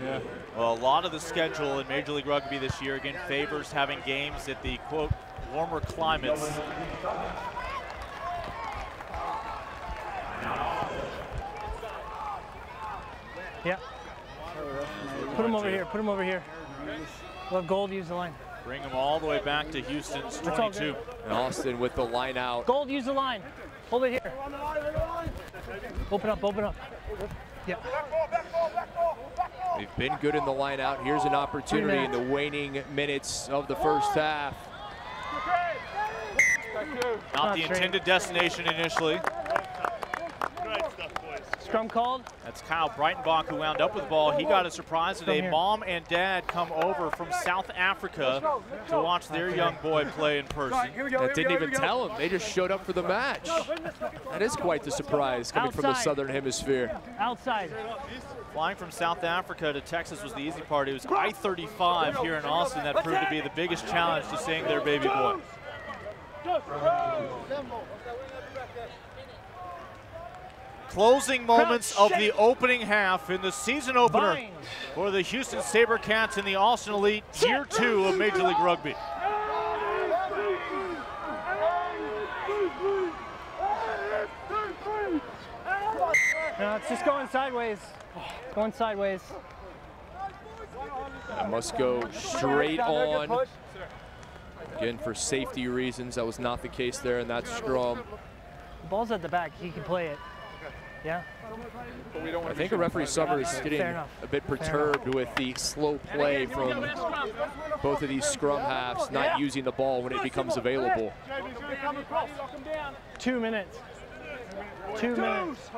Yeah. Well, a lot of the schedule in Major League Rugby this year, again, favors having games at the, quote, warmer climates. Yeah. Put him over here. Put him over here. Let Gold use the line. Bring them all the way back to Houston's 22. And Austin with the line out. Gold, use the line. Hold it here. Open up, open up. Yeah. They've been good in the line out. Here's an opportunity in the waning minutes of the first half. Not the intended destination initially. Scrum called. That's Kyle Breitenbach who wound up with the ball. He got a surprise today. Mom and dad come over from South Africa to watch their young boy play in person. That didn't even tell them. They just showed up for the match. That is quite the surprise coming from the Southern Hemisphere. Outside. Flying from South Africa to Texas was the easy part. It was I-35 here in Austin that proved to be the biggest challenge to seeing their baby boy. Closing moments of the opening half in the season opener for the Houston SaberCats in the Austin Elite Year 2 of Major League Rugby. No, it's just going sideways. Going sideways. That must go straight on. Again, for safety reasons, that was not the case there in that scrum. The ball's at the back. He can play it. Yeah. I think a referee Summer is getting a bit perturbed with the slow play from both of these scrum halves, not using the ball when it becomes available. 2 minutes. 2 minutes.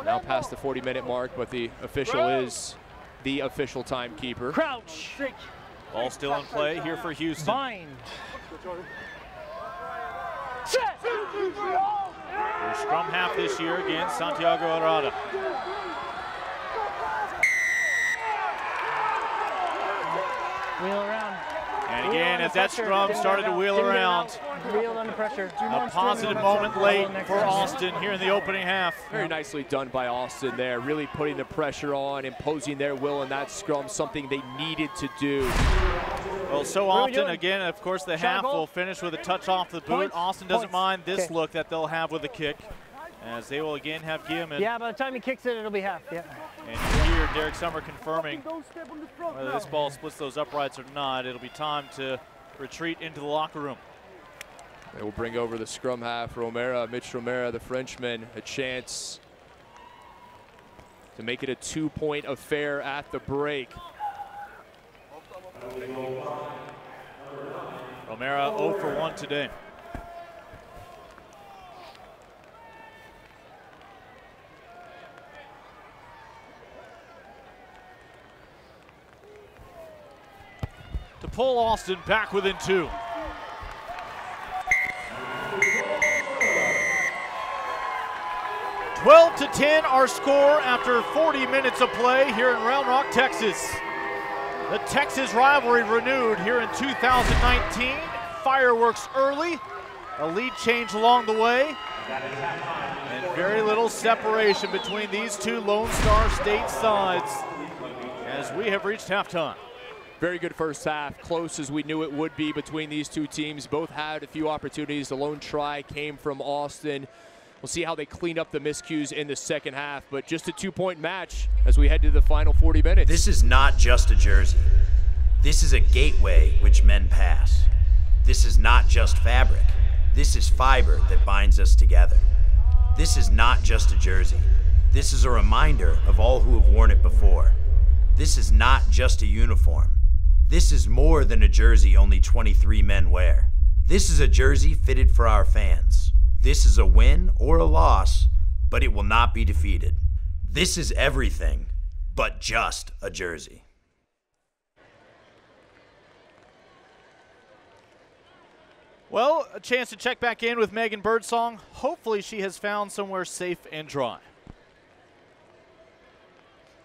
Now past the 40-minute mark, but the official is the official timekeeper. Crouch. Ball still in play here for Houston. Bind. Their scrum half this year again, Santiago Arada. Wheel around. And again, as that scrum started to wheel around, Wheeled under pressure. a positive moment late for Austin here in the opening half. Very nicely done by Austin there, really putting the pressure on, imposing their will in that scrum, something they needed to do. Well, so often, again, of course, the half will finish with a touch off the boot. Austin doesn't mind this look that they'll have with a kick, as they will again have Guillermin. Yeah, by the time he kicks it, it'll be half. Yeah. And you hear Derek Summer confirming whether this ball splits those uprights or not. It'll be time to retreat into the locker room. They will bring over the scrum half, Mitch Romera, the Frenchman, a chance to make it a 2-point affair at the break. Romera 0 for 1 today. To pull Austin back within 2. (12-10) our score after 40 minutes of play here in Round Rock, Texas. The Texas rivalry renewed here in 2019. Fireworks early, a lead change along the way, and very little separation between these two Lone Star State sides as we have reached halftime. Very good first half, close as we knew it would be between these two teams. Both had a few opportunities. The lone try came from Austin. We'll see how they clean up the miscues in the second half, but just a 2-point match as we head to the final 40 minutes. This is not just a jersey. This is a gateway which men pass. This is not just fabric. This is fiber that binds us together. This is not just a jersey. This is a reminder of all who have worn it before. This is not just a uniform. This is more than a jersey only 23 men wear. This is a jersey fitted for our fans. This is a win or a loss, but it will not be defeated. This is everything but just a jersey. Well, a chance to check back in with Megan Birdsong. Hopefully she has found somewhere safe and dry.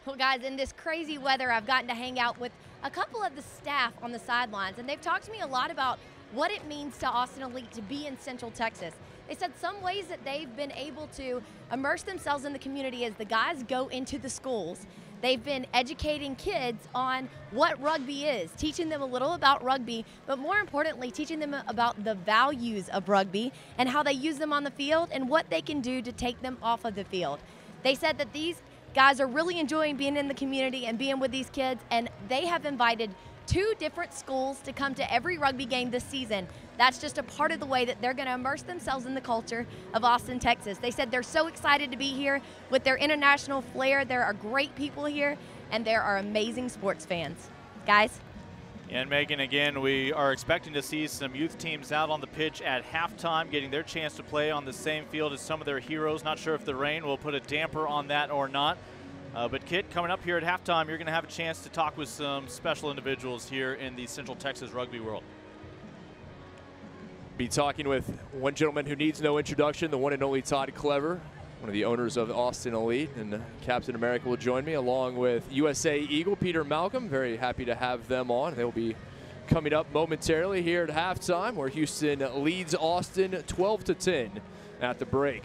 Well, guys, in this crazy weather, I've gotten to hang out with a couple of the staff on the sidelines, and they've talked to me a lot about what it means to Austin Elite to be in Central Texas. They said some ways that they've been able to immerse themselves in the community as the guys go into the schools. They've been educating kids on what rugby is, teaching them a little about rugby, but more importantly, teaching them about the values of rugby and how they use them on the field and what they can do to take them off of the field. They said that these guys are really enjoying being in the community and being with these kids, and they have invited 2 different schools to come to every rugby game this season. That's just a part of the way that they're going to immerse themselves in the culture of Austin, Texas. They said they're so excited to be here with their international flair. There are great people here, and there are amazing sports fans. Guys? And Megan, again, we are expecting to see some youth teams out on the pitch at halftime, getting their chance to play on the same field as some of their heroes. Not sure if the rain will put a damper on that or not. But Kit, coming up here at halftime, you're going to have a chance to talk with some special individuals here in the Central Texas rugby world. Be talking with one gentleman who needs no introduction, the one and only Todd Clever, one of the owners of Austin Elite, and Captain America will join me along with USA Eagle Peter Malcolm. Very happy to have them on. They'll be coming up momentarily here at halftime, where Houston leads Austin 12-10 at the break.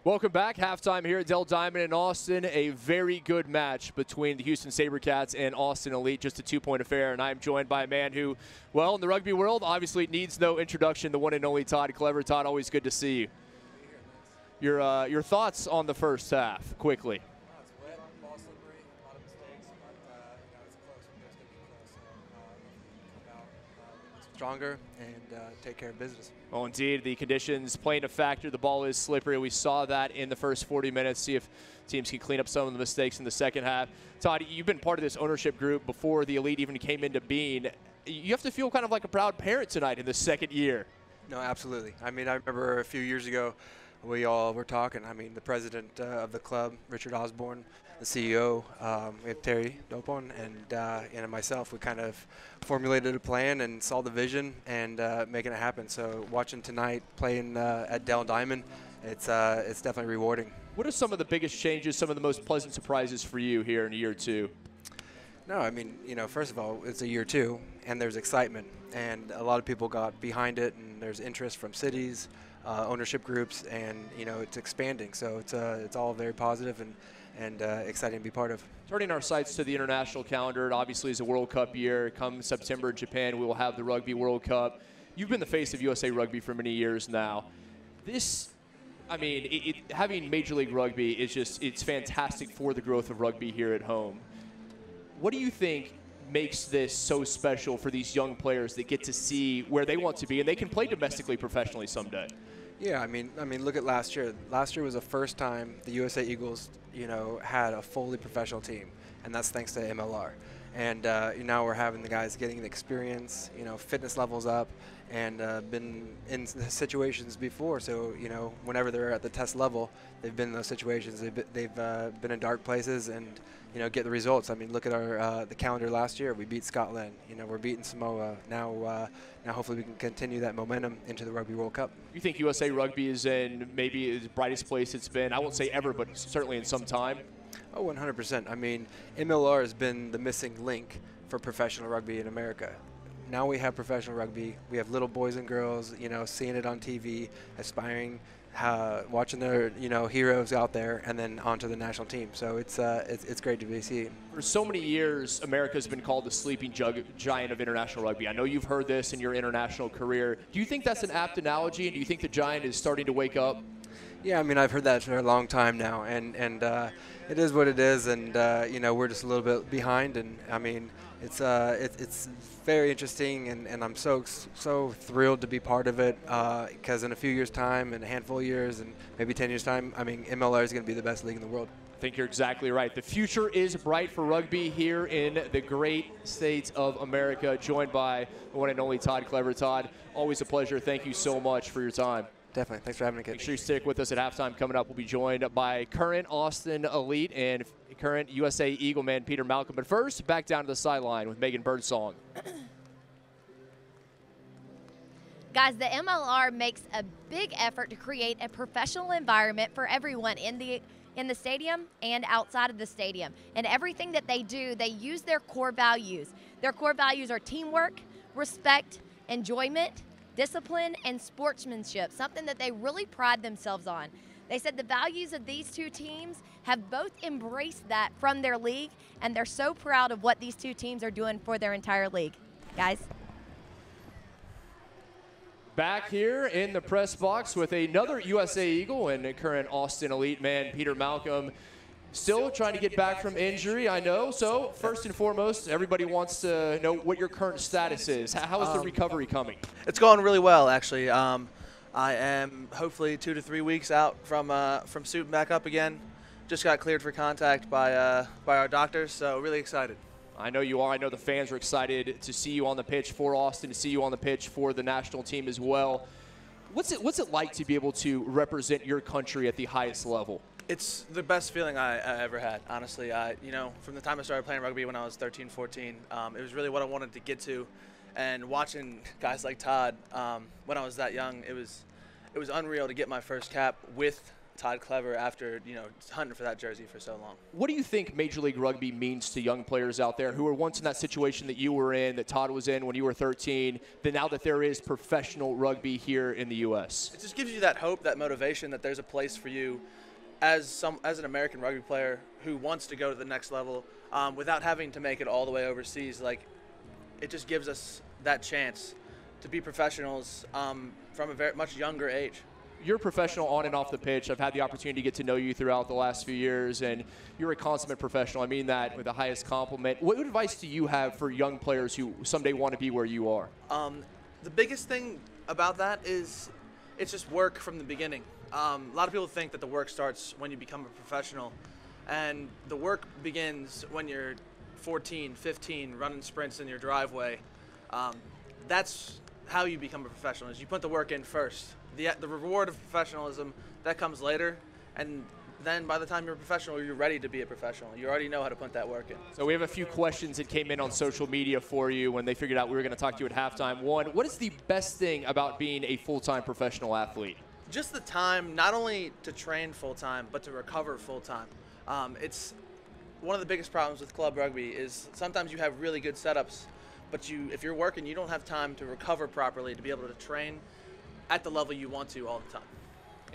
Welcome back. Halftime here at Dell Diamond in Austin. A very good match between the Houston SaberCats and Austin Elite, just a 2-point affair. And I'm joined by a man who, well, in the rugby world, obviously needs no introduction, the one and only Todd Clever. Todd, always good to see you. Your thoughts on the first half, quickly. It's wet, ball slippery, a lot of mistakes, but it's close. We know it's going to be close. So come out stronger and take care of business. Well, indeed, the conditions playing a factor. The ball is slippery. We saw that in the first 40 minutes. See if teams can clean up some of the mistakes in the second half. Todd, you've been part of this ownership group before the Elite even came into being. You have to feel kind of like a proud parent tonight in the second year. No, absolutely. I mean, I remember a few years ago, we all were talking. I mean, the president of the club, Richard Osborne, the CEO, we have Terry Dopon, and myself. We kind of formulated a plan and saw the vision and making it happen. So watching tonight playing at Dell Diamond, it's definitely rewarding. What are some of the biggest changes, some of the most pleasant surprises for you here in year 2? No, I mean, first of all, it's a year 2, and there's excitement, and a lot of people got behind it, and there's interest from cities, ownership groups, and it's expanding. So it's all very positive and exciting to be part of. Turning our sights to the international calendar, it obviously is a World Cup year. Come September in Japan, we will have the Rugby World Cup. You've been the face of USA Rugby for many years now. Having Major League Rugby is it's fantastic for the growth of rugby here at home. What do you think makes this so special for these young players that get to see where they want to be and they can play domestically professionally someday? Yeah, I mean, look at last year. Last year was the first time the USA Eagles, had a fully professional team, and that's thanks to MLR. And now we're having the guys getting the experience, fitness levels up, and been in situations before. So, whenever they're at the test level, they've been in those situations. They've been in dark places and, get the results. I mean, look at our the calendar last year. We beat Scotland. We're beating Samoa. Now hopefully we can continue that momentum into the Rugby World Cup. You think USA Rugby is in maybe the brightest place it's been? I won't say ever, but certainly in some time. Oh, 100%. I mean, MLR has been the missing link for professional rugby in America. Now we have professional rugby. We have little boys and girls, seeing it on TV, aspiring watching their heroes out there and then onto the national team. So it's great to be seen. For so many years, America's been called the sleeping giant of international rugby. I know you've heard this in your international career. Do you think that's an apt analogy, and do you think the giant is starting to wake up? Yeah, I mean, I've heard that for a long time now, and it is what it is, and we're just a little bit behind, and I mean, it's very interesting, and I'm so thrilled to be part of it, because in a few years' time, in a handful of years, and maybe 10 years' time, I mean, MLR is going to be the best league in the world. I think you're exactly right. The future is bright for rugby here in the great states of America, joined by the one and only Todd Clever. Todd, always a pleasure. Thank you so much for your time. Definitely. Thanks for having me, kid. Make sure you stick with us at halftime. Coming up, we'll be joined by current Austin Elite and current USA Eagle man Peter Malcolm. But first, back down to the sideline with Megan Birdsong. Guys, the MLR makes a big effort to create a professional environment for everyone in the stadium and outside of the stadium. And everything that they do, they use their core values. Their core values are teamwork, respect, enjoyment, discipline, and sportsmanship, something that they really pride themselves on. They said the values of these two teams have both embraced that from their league, and they're so proud of what these two teams are doing for their entire league. Guys. Back here in the press box with another USA Eagle and current Austin Elite man, Peter Malcolm. Still trying to get back from injury, I know. So first and foremost, everybody wants to know what your current status is. How is the recovery coming? It's going really well, actually. I am hopefully 2 to 3 weeks out from suiting back up again. Just got cleared for contact by our doctors, so really excited. I know you are. I know the fans are excited to see you on the pitch for Austin, to see you on the pitch for the national team as well. What's it like to be able to represent your country at the highest level? It's the best feeling I ever had, honestly. From the time I started playing rugby when I was 13, 14, it was really what I wanted to get to. And watching guys like Todd, when I was that young, it was unreal to get my first cap with Todd Clever after hunting for that jersey for so long. What do you think Major League Rugby means to young players out there who were once in that situation that you were in, that Todd was in when you were 13, that now that there is professional rugby here in the U.S.? It just gives you that hope, that motivation that there's a place for you as an American rugby player who wants to go to the next level without having to make it all the way overseas. Like, it just gives us that chance to be professionals from a very much younger age. You're a professional on and off the pitch. I've had the opportunity to get to know you throughout the last few years, and you're a consummate professional. I mean that with the highest compliment. What advice do you have for young players who someday want to be where you are? The biggest thing about that is it's just work from the beginning. A lot of people think that the work starts when you become a professional, and the work begins when you're 14, 15, running sprints in your driveway. That's how you become a professional, is you put the work in first. The reward of professionalism, that comes later, and then by the time you're a professional, you're ready to be a professional. You already know how to put that work in. So we have a few questions that came in on social media for you when they figured out we were going to talk to you at halftime. One, what is the best thing about being a full-time professional athlete? Just the time, not only to train full-time, but to recover full-time. It's one of the biggest problems with club rugby is sometimes you have really good setups, but if you're working, you don't have time to recover properly to be able to train at the level you want to all the time.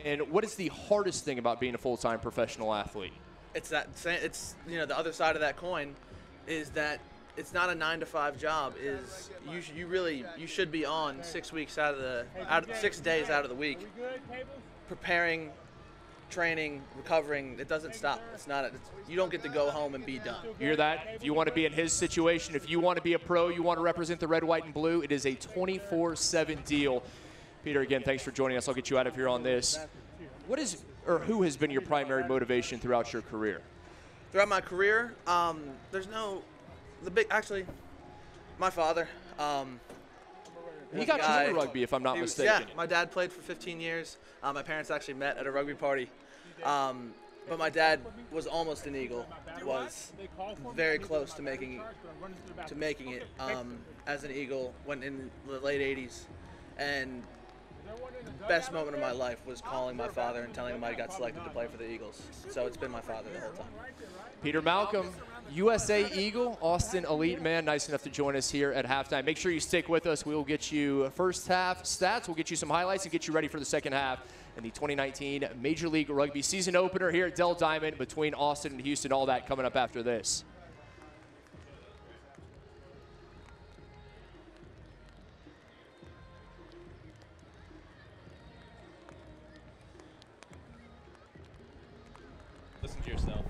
And what is the hardest thing about being a full-time professional athlete? It's the other side of that coin is that it's not a 9-to-5 job. You should be on 6 weeks 6 days out of the week, preparing, training, recovering. It doesn't stop. You don't get to go home and be done. You hear that? If you want to be in his situation, if you want to be a pro, you want to represent the red, white, and blue, it is a 24/7 deal. Peter, again, thanks for joining us. I'll get you out of here on this. Who has been your primary motivation throughout your career? Throughout my career, my father. He got you into rugby, if I'm not mistaken. Yeah, my dad played for 15 years. My parents actually met at a rugby party. But my dad was almost an Eagle, was very close to making it as an Eagle when in the late 80s. And best moment of my life was calling my father and telling him I got selected to play for the Eagles. So it's been my father the whole time. Peter Malcolm, USA Eagle, Austin Elite man, nice enough to join us here at halftime. Make sure you stick with us. We will get you first half stats. We'll get you some highlights and get you ready for the second half in the 2019 Major League Rugby season opener here at Dell Diamond between Austin and Houston. All that coming up after this. Listen to yourself.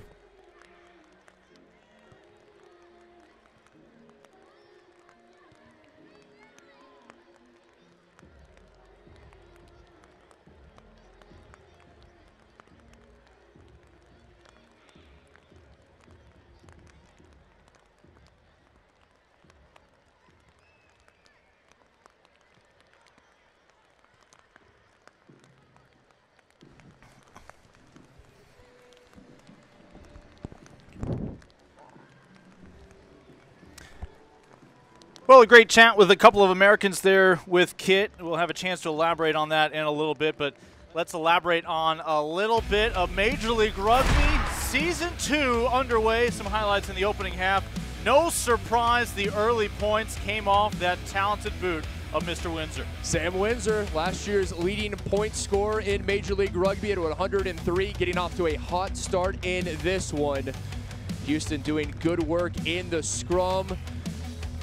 Well, a great chat with a couple of Americans there with Kit. We'll have a chance to elaborate on that in a little bit, but let's elaborate on a little bit of Major League Rugby Season 2 underway. Some highlights in the opening half. No surprise, the early points came off that talented boot of Mr. Windsor. Sam Windsor, last year's leading point scorer in Major League Rugby at 103, getting off to a hot start in this one. Houston doing good work in the scrum.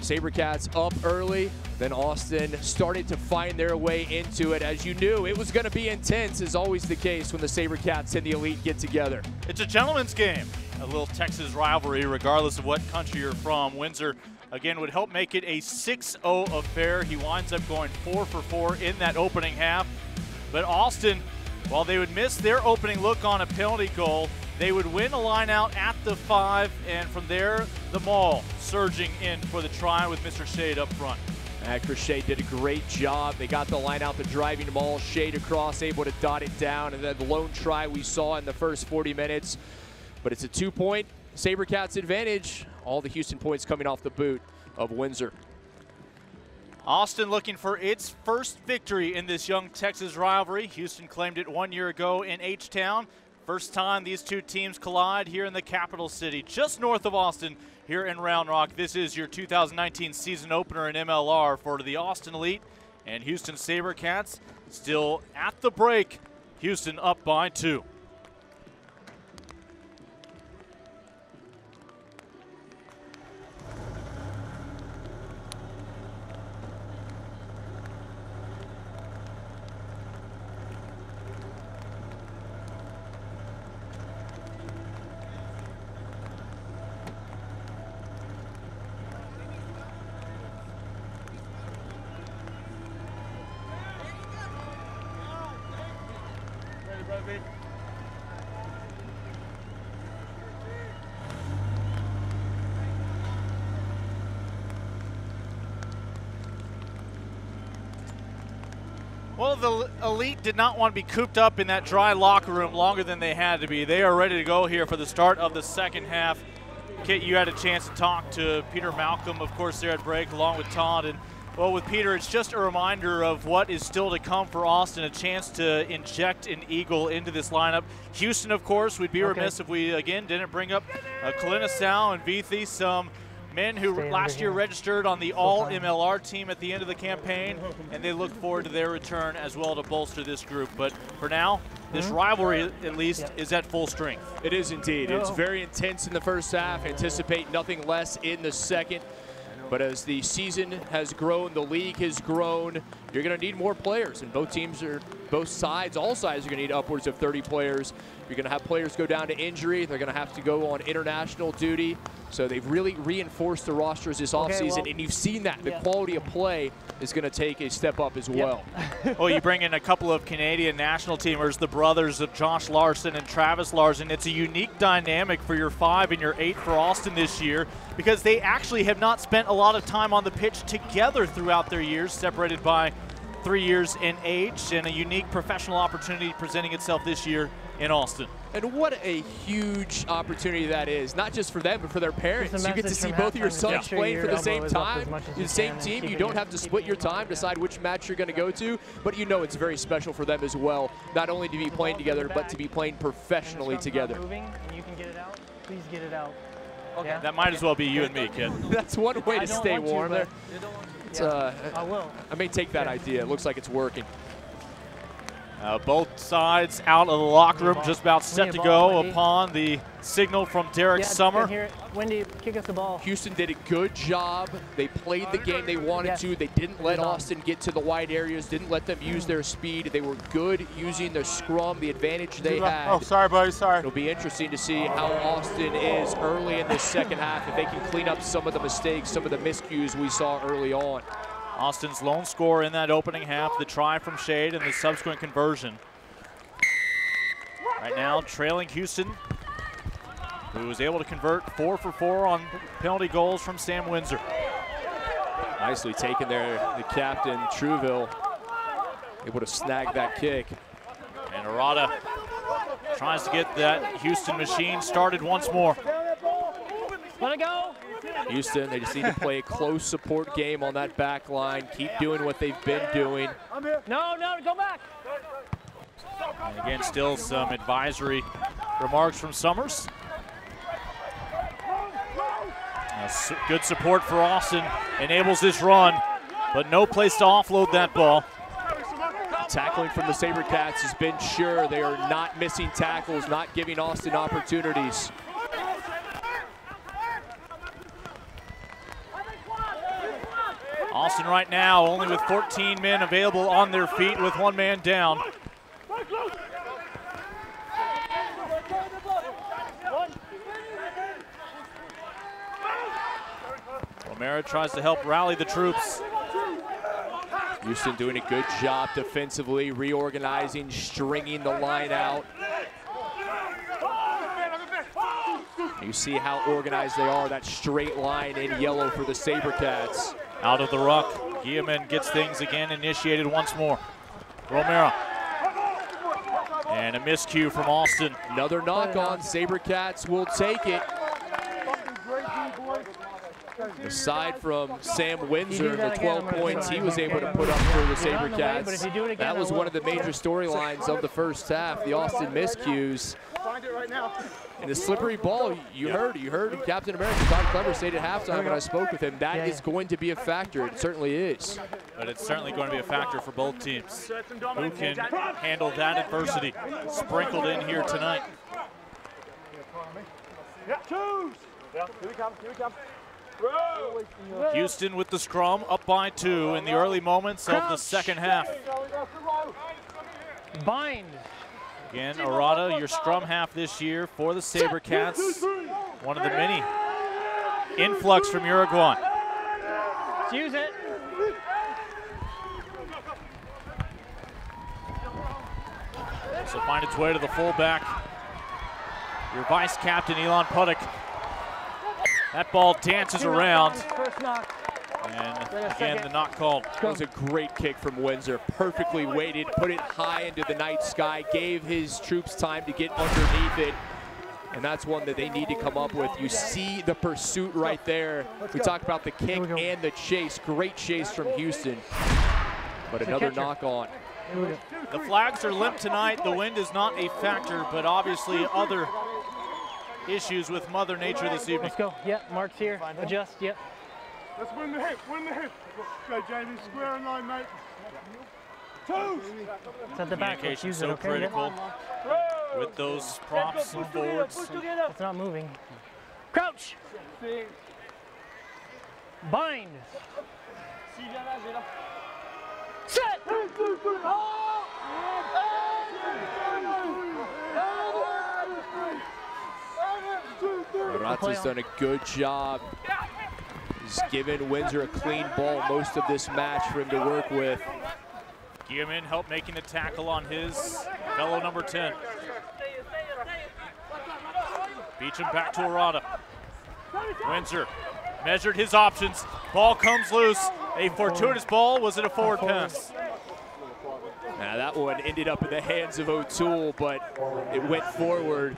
SaberCats up early, then Austin started to find their way into it. As you knew, it was going to be intense, as always the case when the SaberCats and the Elite get together. It's a gentleman's game, a little Texas rivalry, regardless of what country you're from. Windsor, again, would help make it a 6-0 affair. He winds up going 4 for 4 in that opening half. But Austin, while they would miss their opening look on a penalty goal, they would win a line out at the 5, and from there, the Maul surging in for the try with Mr. Shade up front. Chris Shade did a great job. They got the line out, the driving Maul, Shade across, able to dot it down, and then the lone try we saw in the first 40 minutes. But it's a 2-point SaberCats advantage. All the Houston points coming off the boot of Windsor. Austin looking for its first victory in this young Texas rivalry. Houston claimed it 1 year ago in H-Town. First time these two teams collide here in the capital city, just north of Austin, here in Round Rock. This is your 2019 season opener in MLR for the Austin Elite and Houston SaberCats. Still at the break, Houston up by 2. Well, the Elite did not want to be cooped up in that dry locker room longer than they had to be. They are ready to go here for the start of the second half. Kit, you had a chance to talk to Peter Malcolm, of course, there at break, along with Todd. And, well, with Peter, it's just a reminder of what is still to come for Austin, a chance to inject an Eagle into this lineup. Houston, of course, we'd be remiss if we, again, didn't bring up Kalina Sal and Vithi, some men who last year registered on the All-MLR team at the end of the campaign, and they look forward to their return as well to bolster this group. But for now, this rivalry, at least, is at full strength. It is indeed. It's very intense in the first half. Anticipate nothing less in the second. But as the season has grown, the league has grown, you're going to need more players. And both teams are, both sides, all sides are going to need upwards of 30 players. You're going to have players go down to injury. They're going to have to go on international duty. So they've really reinforced the rosters this offseason, and you've seen that. The quality of play is going to take a step up as well. Well, you bring in a couple of Canadian national teamers, the brothers of Josh Larson and Travis Larson. It's a unique dynamic for your 5 and your 8 for Austin this year, because they actually have not spent a lot of time on the pitch together throughout their years, separated by 3 years in age, and a unique professional opportunity presenting itself this year in Austin. And what a huge opportunity that is, not just for them, but for their parents. You get to see both of your sons playing for the same time, the same team. You don't have to split your time, decide which match you're going to go to, but you know it's very special for them as well, not only to be playing together, but to be playing professionally together. Moving, and you can get it out. Please get it out. Okay. Yeah. That might as well be you and me, kid. That's one way to stay warm there. I will. I may take that idea. It looks like it's working. Both sides out of the locker room, just about set to go upon the signal from Derek Summer. Wendy, kick us the ball. Houston did a good job. They played the game they wanted to. They didn't let Austin get to the wide areas, didn't let them use their speed. They were good using the scrum, the advantage they had. Oh, sorry, buddy, sorry. It'll be interesting to see how Austin is early in the second half, if they can clean up some of the mistakes, some of the miscues we saw early on. Austin's lone score in that opening half, the try from Shade and the subsequent conversion. Right now, trailing Houston, who was able to convert 4 for 4 on penalty goals from Sam Windsor. Nicely taken there, the captain, Trouville, able to snag that kick. And Arata tries to get that Houston machine started once more. Let it go. Houston, they just need to play a close support game on that back line. Keep doing what they've been doing. No, go back. And again, still some advisory remarks from Summers. Good support for Austin, enables this run, but no place to offload that ball. Tackling from the SaberCats has been sure. They are not missing tackles, not giving Austin opportunities. Austin right now only with 14 men available on their feet with 1 man down. Romero tries to help rally the troops. Houston doing a good job defensively, reorganizing, stringing the line out. You see how organized they are, that straight line in yellow for the SaberCats. Out of the ruck, Guillermin gets things again initiated once more. Romero. And a miscue from Austin. Another knock on, SaberCats will take it. Aside from Sam Windsor, the 12 points he was able to put up for the SaberCats, that was one of the major storylines of the first half, the Austin miscues. And the slippery ball, you heard Captain America, Todd Clever, say at halftime when I spoke with him, that is going to be a factor. It certainly is. But it's certainly going to be a factor for both teams. Who can handle that adversity sprinkled in here tonight? Houston with the scrum, up by 2 in the early moments of the second half. Bind. Again, Arata, your scrum half this year for the SaberCats. One of the many influx from Uruguay. Let's use it. This will find its way to the fullback. Your vice captain, Elon Puddock. That ball dances around. And again, the knock called. That was a great kick from Windsor. Perfectly weighted, put it high into the night sky, gave his troops time to get underneath it. And that's one that they need to come up with. You see the pursuit right there. We talked about the kick and the chase. Great chase from Houston. But another knock on. The flags are limp tonight. The wind is not a factor, but obviously other issues with Mother Nature this evening. Let's go. Yep, Mark's here. Adjust. Yep. Let's win the hip, win the hip. Go, Jamie, square and line, mate. 2. It's at the back. Let's use it, so okay? critical with those props and forwards. It's not moving. Crouch. Bind. Set. Arata's done a good job. He's given Windsor a clean ball most of this match for him to work with. Guillermin helped making the tackle on his fellow number 10. Beecham back to Arata. Windsor measured his options. Ball comes loose. A fortuitous ball. Was it a forward pass? that one ended up in the hands of O'Toole, but it went forward.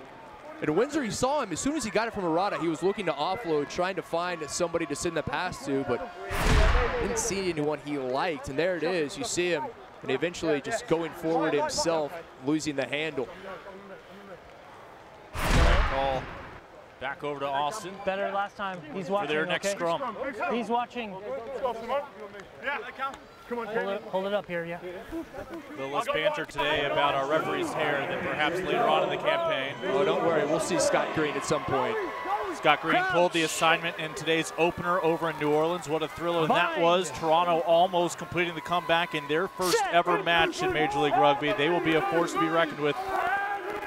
And Windsor, you saw him, as soon as he got it from Arata, he was looking to offload, trying to find somebody to send the pass to, but didn't see anyone he liked. And there it is, you see him, and eventually just going forward himself, losing the handle. Call back over to Austin. Better last time. He's watching. For their next scrum. He's watching. Yeah, they come. Come on, hold it up here, yeah. A little less banter today about our referee's hair than perhaps later on in the campaign. Oh, don't worry. We'll see Scott Green at some point. Scott Green pulled the assignment in today's opener over in New Orleans. What a thriller that was. Toronto almost completing the comeback in their first ever match in Major League Rugby. They will be a force to be reckoned with.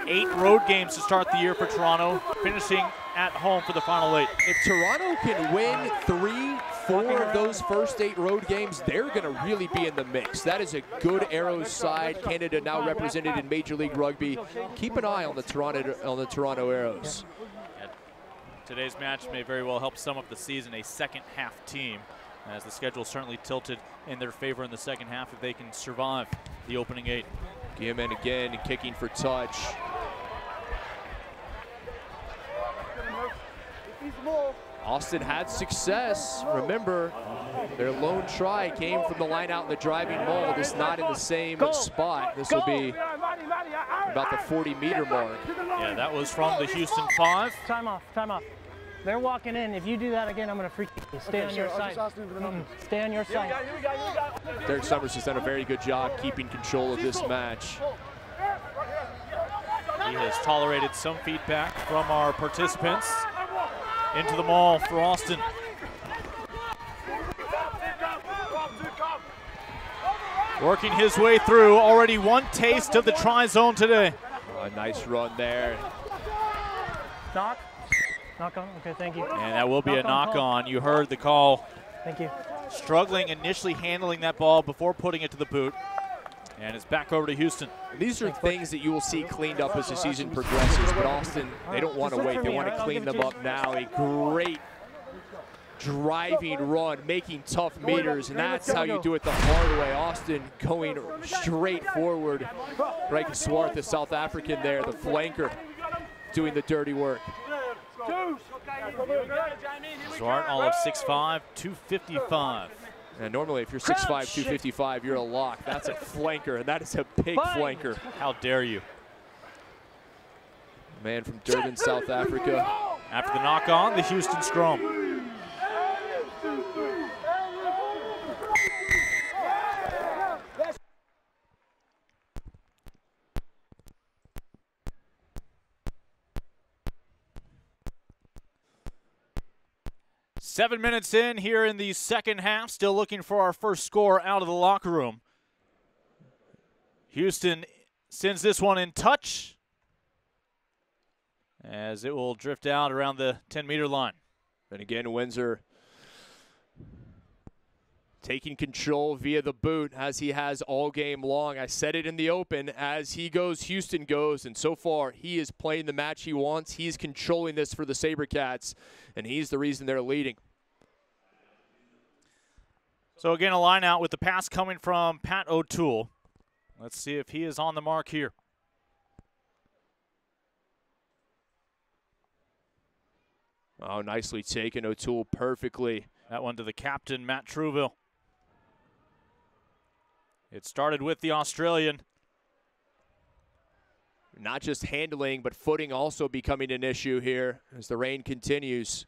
8 road games to start the year for Toronto, finishing at home for the final 8. If Toronto can win 3, 4 of those first 8 road games, they're going to really be in the mix. That is a good Arrows side. Canada now represented in Major League Rugby. Keep an eye on the Toronto Arrows. Today's match may very well help sum up the season, a second half team, as the schedule certainly tilted in their favor in the second half if they can survive the opening 8. Guillermin again kicking for touch. Austin had success. Remember, their lone try came from the line out in the driving maul, just not in the same spot. This will be about the 40-meter mark. Yeah, that was from the Houston 5. Time off, time off. They're walking in. If you do that again, I'm going to freak you. Stay on your side. Stay on your side. Derek Summers has done a very good job keeping control of this match. He has tolerated some feedback from our participants. Into the maul for Austin. Working his way through, already one taste of the try zone today. A nice run there. Knock. Knock on. Okay, thank you. And that will be a knock on. You heard the call. Thank you. Struggling initially handling that ball before putting it to the boot. And it's back over to Houston. These are things that you will see cleaned up as the season progresses, but Austin, they don't want to wait. They want to clean them up now. A great driving run, making tough meters, and that's how you do it the hard way. Austin going straight forward. Right, Swart, the South African there, the flanker, doing the dirty work. Swart, all of 6'5", 255. And normally if you're 6'5", 255, you're a lock. That's a flanker, and that is a big flanker. How dare you. Man from Durban, South Africa. After the knock on, the Houston scrum. Seven minutes in here in the second half, still looking for our first score out of the locker room. Houston sends this one in touch as it will drift out around the 10-meter line. And again, Windsor taking control via the boot as he has all game long. I said it in the open, as he goes, Houston goes, and so far he is playing the match he wants. He's controlling this for the SaberCats, and he's the reason they're leading. So again, a line out with the pass coming from Pat O'Toole. Let's see if he is on the mark here. Oh, nicely taken, O'Toole, perfectly. That one to the captain, Matt Trouville. It started with the Australian. Not just handling, but footing also becoming an issue here as the rain continues.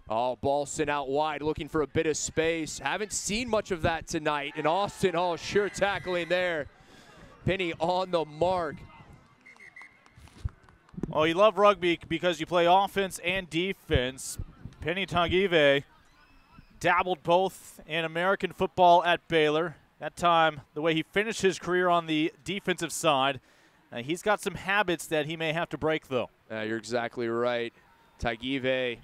Oh, ball sent out wide, looking for a bit of space. Haven't seen much of that tonight. And Austin, oh, sure tackling there. Penny on the mark. Oh, you love rugby because you play offense and defense. Penny Tagive dabbled both in American football at Baylor. That time, the way he finished his career on the defensive side, he's got some habits that he may have to break, though. You're exactly right. Tagive.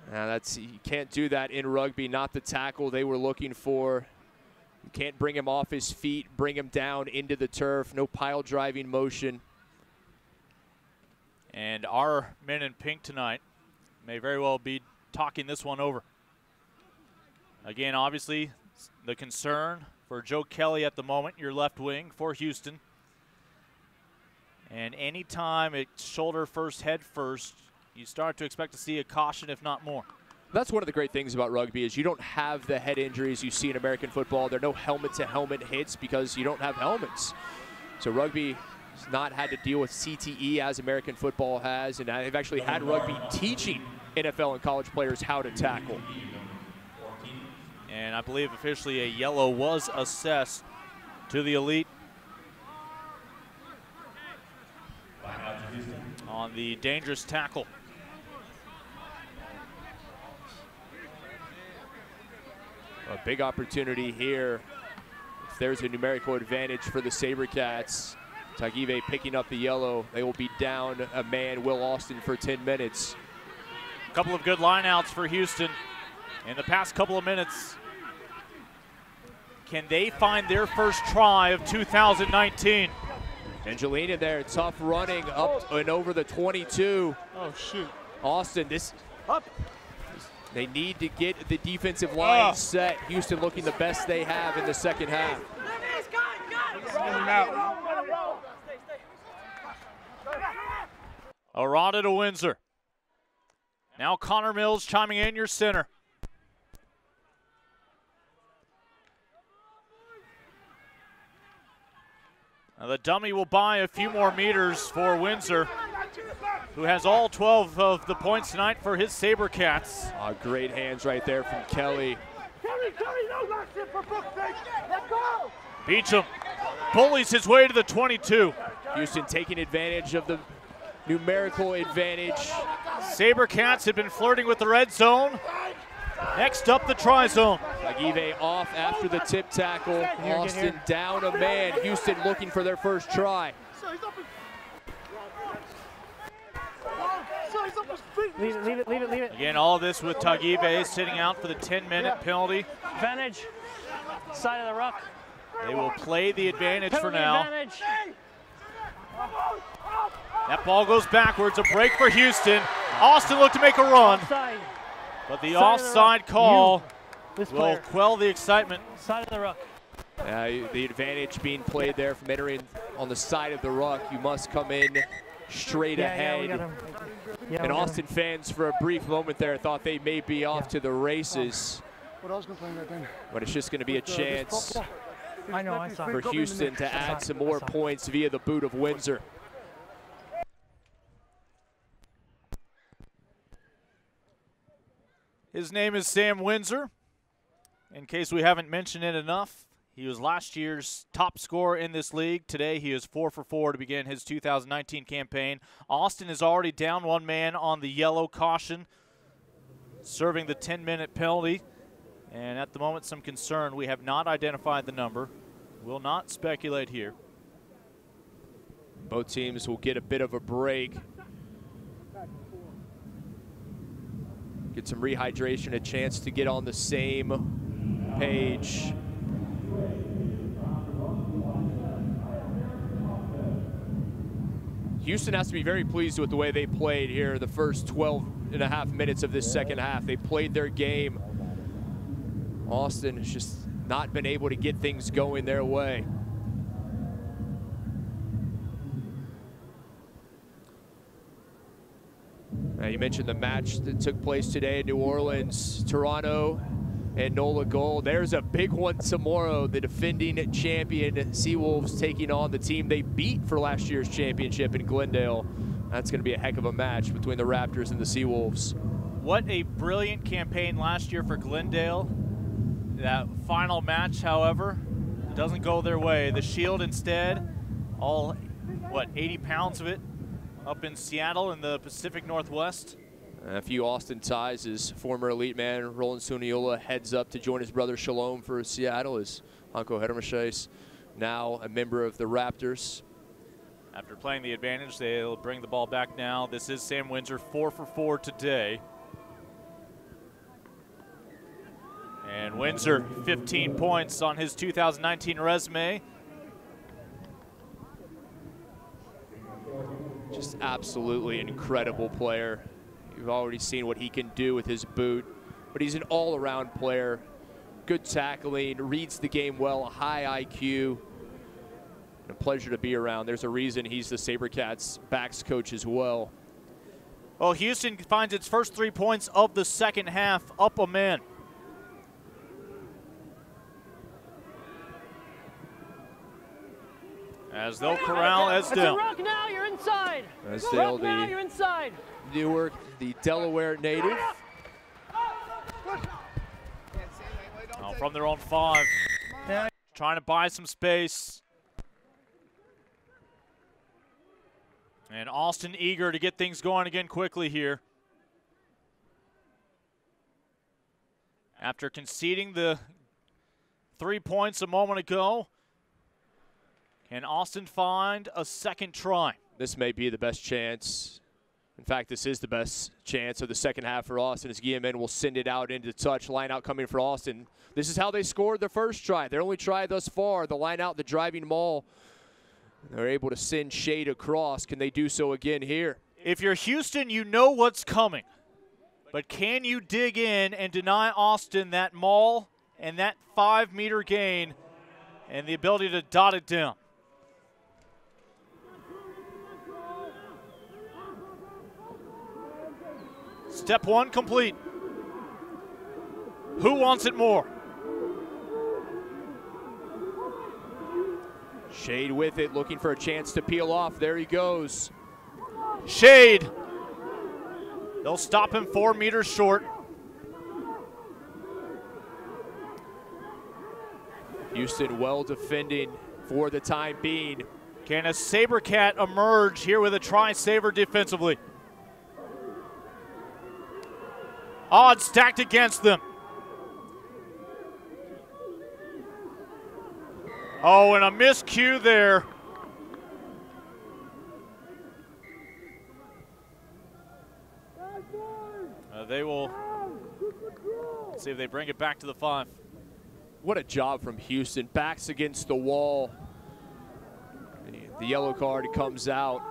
You can't do that in rugby, not the tackle they were looking for. You can't bring him off his feet, bring him down into the turf, no pile driving motion. And our men in pink tonight may very well be talking this one over. Again, obviously, the concern for Joe Kelly at the moment, your left wing for Houston. And anytime it's shoulder first, head first, you start to expect to see a caution, if not more. That's one of the great things about rugby is you don't have the head injuries you see in American football. There are no helmet-to-helmet hits because you don't have helmets. So rugby has not had to deal with CTE as American football has, and they've actually had rugby teaching NFL and college players how to tackle. And I believe officially a yellow was assessed to the elite on the dangerous tackle. A big opportunity here. If there's a numerical advantage for the SaberCats, Tagive picking up the yellow. They will be down a man, Will Austin, for 10 minutes. A couple of good lineouts for Houston in the past couple of minutes. Can they find their first try of 2019? Angelina there, tough running up and over the 22. Oh, shoot. Austin, they need to get the defensive line set. Houston looking the best they have in the second half. Arata to Windsor. Now Connor Mills chiming in, your center. Now the dummy will buy a few more meters for Windsor, who has all 12 of the points tonight for his SaberCats. Great hands right there from Kelly. Beecham bullies his way to the 22. Houston taking advantage of the numerical advantage. SaberCats had been flirting with the red zone. Next up, the try zone. Tagive off after the tip tackle. Austin down a man. Houston looking for their first try. Leave it. Again, all of this with Tagive sitting out for the 10-minute penalty. Advantage. Side of the ruck. They will play the advantage for now. Advantage. That ball goes backwards. A break for Houston. Austin looked to make a run. Offside. But the offside call will quell the excitement. Side of the ruck. The advantage being played there from entering on the side of the ruck. You must come in straight ahead. And Austin fans, for a brief moment there, thought they may be off to the races. But it's just going to be a chance for Houston to add some more points via the boot of Windsor. His name is Sam Windsor. In case we haven't mentioned it enough, he was last year's top scorer in this league. Today he is 4 for 4 to begin his 2019 campaign. Austin is already down one man on the yellow caution, serving the 10-minute penalty. And at the moment, some concern. We have not identified the number. Will not speculate here. Both teams will get a bit of a break. Get some rehydration, a chance to get on the same page. Houston has to be very pleased with the way they played here the first 12.5 minutes of this second half. They played their game. Austin has just not been able to get things going their way. You mentioned the match that took place today in New Orleans, Toronto and NOLA Gold. There's a big one tomorrow. The defending champion Seawolves taking on the team they beat for last year's championship in Glendale. That's going to be a heck of a match between the Raptors and the Seawolves. What a brilliant campaign last year for Glendale. That final match, however, doesn't go their way. The Shield instead, all, 80 pounds of it, up in Seattle in the Pacific Northwest. A few Austin ties as former elite man Roland Suniola heads up to join his brother Shalom for Seattle as Hanko Hermashais, now a member of the Raptors. After playing the advantage, they'll bring the ball back now. This is Sam Windsor, 4 for 4 today. And Windsor, 15 points on his 2019 resume. Just absolutely incredible player. You've already seen what he can do with his boot, but he's an all-around player. good tackling, reads the game well, a high IQ. And a pleasure to be around. There's a reason he's the SaberCats backs coach as well. Well, Houston finds its first 3 points of the second half, up a man. As they'll corral Esdale. Rock now, you're inside. Esdale, you're inside. Newark, the Delaware native. Oh, from their own 5. Trying to buy some space. And Austin eager to get things going again quickly here. After conceding the 3 points a moment ago, can Austin find a second try? This may be the best chance. In fact, this is the best chance of the second half for Austin as Guillermin will send it out into touch. Line out coming for Austin. This is how they scored the first try. Their only try thus far, the line out, the driving maul. They're able to send Shade across. Can they do so again here? If you're Houston, you know what's coming. But can you dig in and deny Austin that maul and that 5-meter gain and the ability to dot it down? Step 1 complete. Who wants it more? Shade with it, looking for a chance to peel off. There he goes. Shade. They'll stop him 4 meters short. Houston well defending for the time being. Can a SaberCat emerge here with a try-saver defensively? Odds stacked against them. Oh, and a miscue there. They will see if they bring it back to the 5. What a job from Houston. Backs against the wall. The yellow card comes out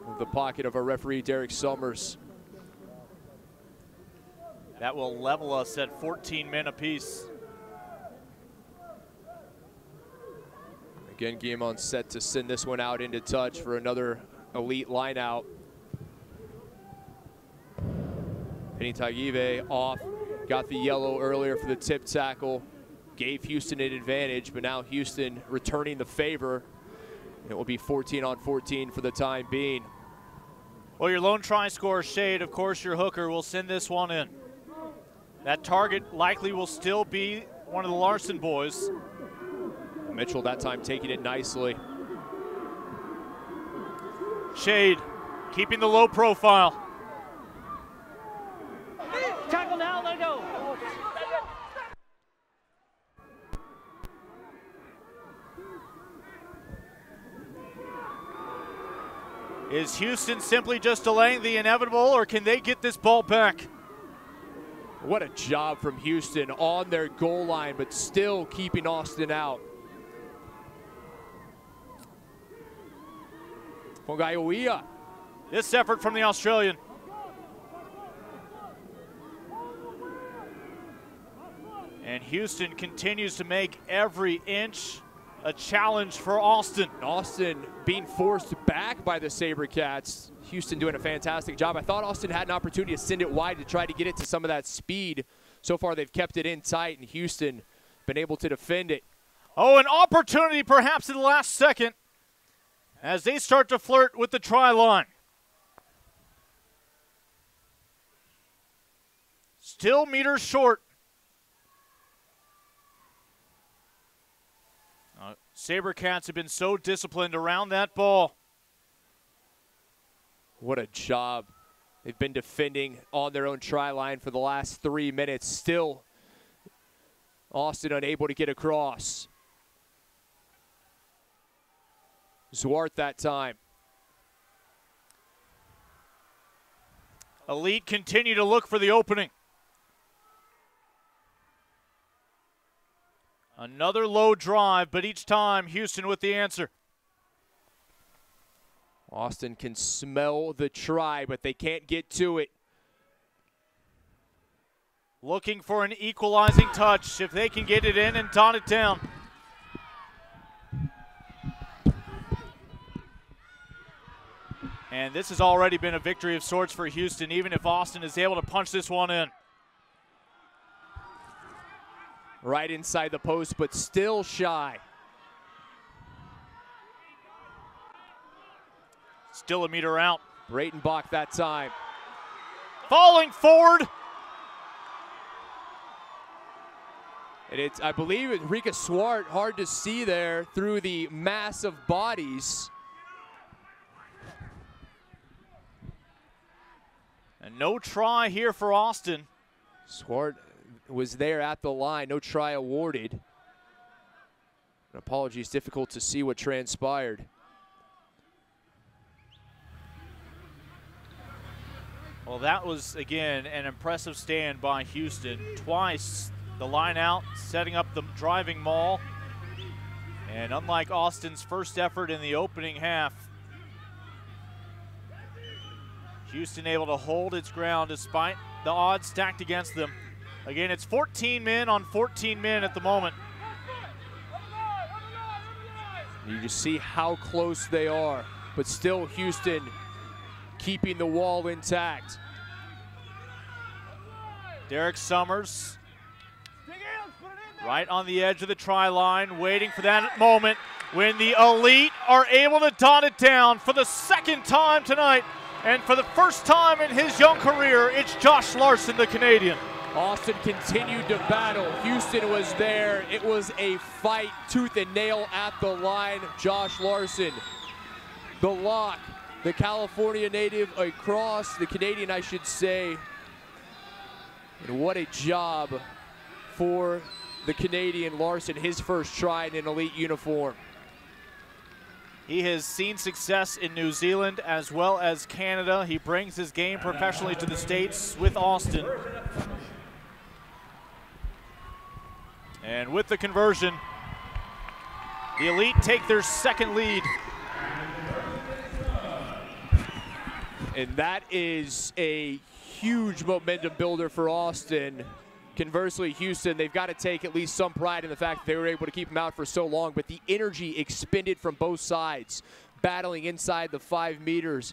of the pocket of our referee, Derek Summers. That will level us at 14 men apiece. Again, Guillemon set to send this one out into touch for another elite line out. Penny Tagive off, got the yellow earlier for the tip tackle, gave Houston an advantage, but now Houston returning the favor. It will be 14 on 14 for the time being. Well, your lone try scorer, Shade, of course, your hooker, will send this one in. That target likely will still be one of the Larson boys. Mitchell that time taking it nicely. Shade keeping the low profile. Tackle now, let go. Is Houston simply just delaying the inevitable, or can they get this ball back? What a job from Houston on their goal line, but still keeping Austin out. Pongaiuia. This effort from the Australian. And Houston continues to make every inch a challenge for Austin. Austin being forced back by the SaberCats. Houston doing a fantastic job. I thought Austin had an opportunity to send it wide to try to get it to some of that speed. So far they've kept it in tight, and Houston been able to defend it. Oh, an opportunity perhaps in the last second as they start to flirt with the try line. Still meters short. SaberCats have been so disciplined around that ball. What a job. They've been defending on their own try line for the last 3 minutes. Still, Austin unable to get across. Zwart that time. Elite continue to look for the opening. Another low drive, but each time Houston with the answer. Austin can smell the try, but they can't get to it. looking for an equalizing touch if they can get it in and dot it down. And this has already been a victory of sorts for Houston, even if Austin is able to punch this one in. Right inside the post, but still shy. Still a meter out. Breitenbach that time. Falling forward. And it's, I believe, Enrique Swart, hard to see there through the mass of bodies. And no try here for Austin. Swart was there at the line, no try awarded. And apologies, difficult to see what transpired. Well, that was, again, an impressive stand by Houston. Twice the line out, setting up the driving maul. And unlike Austin's first effort in the opening half, Houston able to hold its ground despite the odds stacked against them. Again, it's 14 men on 14 men at the moment. You just see how close they are, but still Houston keeping the wall intact. Derek Summers right on the edge of the try line, waiting for that moment when the Elite are able to dot it down for the second time tonight. And for the first time in his young career, it's Josh Larson, the Canadian. Austin continued to battle. Houston was there. It was a fight, tooth and nail at the line. Josh Larson, the lock, the California native across, the Canadian, I should say. And what a job for the Canadian Larson, his first try in an Elite uniform. He has seen success in New Zealand as well as Canada. He brings his game professionally to the States with Austin. And with the conversion, the Elite take their second lead. And that is a huge momentum builder for Austin. Conversely, Houston, they've got to take at least some pride in the fact that they were able to keep him out for so long, but the energy expended from both sides, battling inside the 5 meters.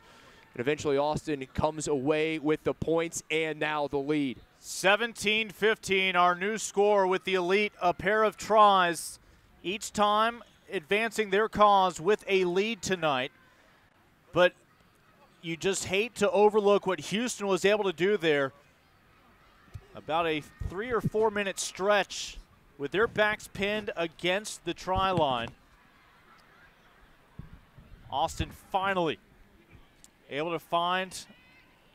And eventually Austin comes away with the points and now the lead. 17-15, our new score with the Elite, a pair of tries, each time advancing their cause with a lead tonight. But you just hate to overlook what Houston was able to do there. About a 3 or 4 minute stretch with their backs pinned against the try line. Austin finally able to find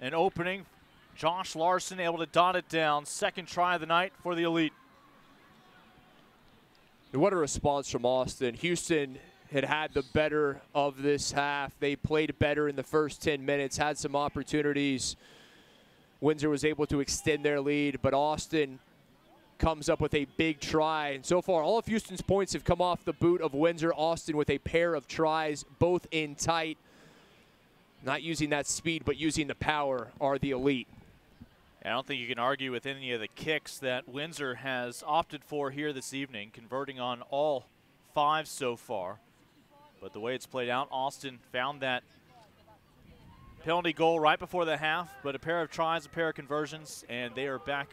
an opening. Josh Larson able to dot it down. Second try of the night for the Elite. And what a response from Austin. Houston had the better of this half. They played better in the first 10 minutes, had some opportunities. Windsor was able to extend their lead, but Austin comes up with a big try. And so far, all of Houston's points have come off the boot of Windsor. Austin with a pair of tries, both in tight. Not using that speed, but using the power are the Elite. I don't think you can argue with any of the kicks that Windsor has opted for here this evening, converting on all 5 so far. But the way it's played out, Austin found that penalty goal right before the half, but a pair of tries, a pair of conversions, and they are back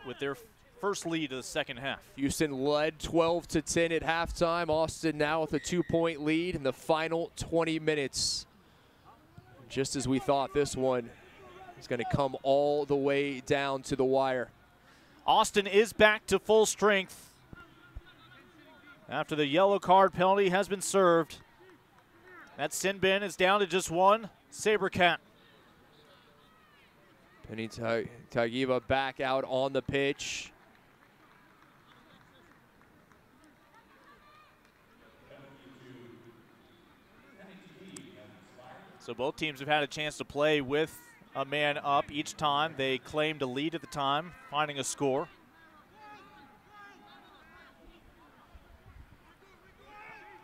with their first lead of the second half. Houston led 12-10 at halftime. Austin now with a 2-point lead in the final 20 minutes. Just as we thought, this one is going to come all the way down to the wire. Austin is back to full strength after the yellow card penalty has been served. That sin bin is down to just 1 SaberCat. Penny Tagiva back out on the pitch. So both teams have had a chance to play with a man up each time. They claimed a lead at the time, finding a score.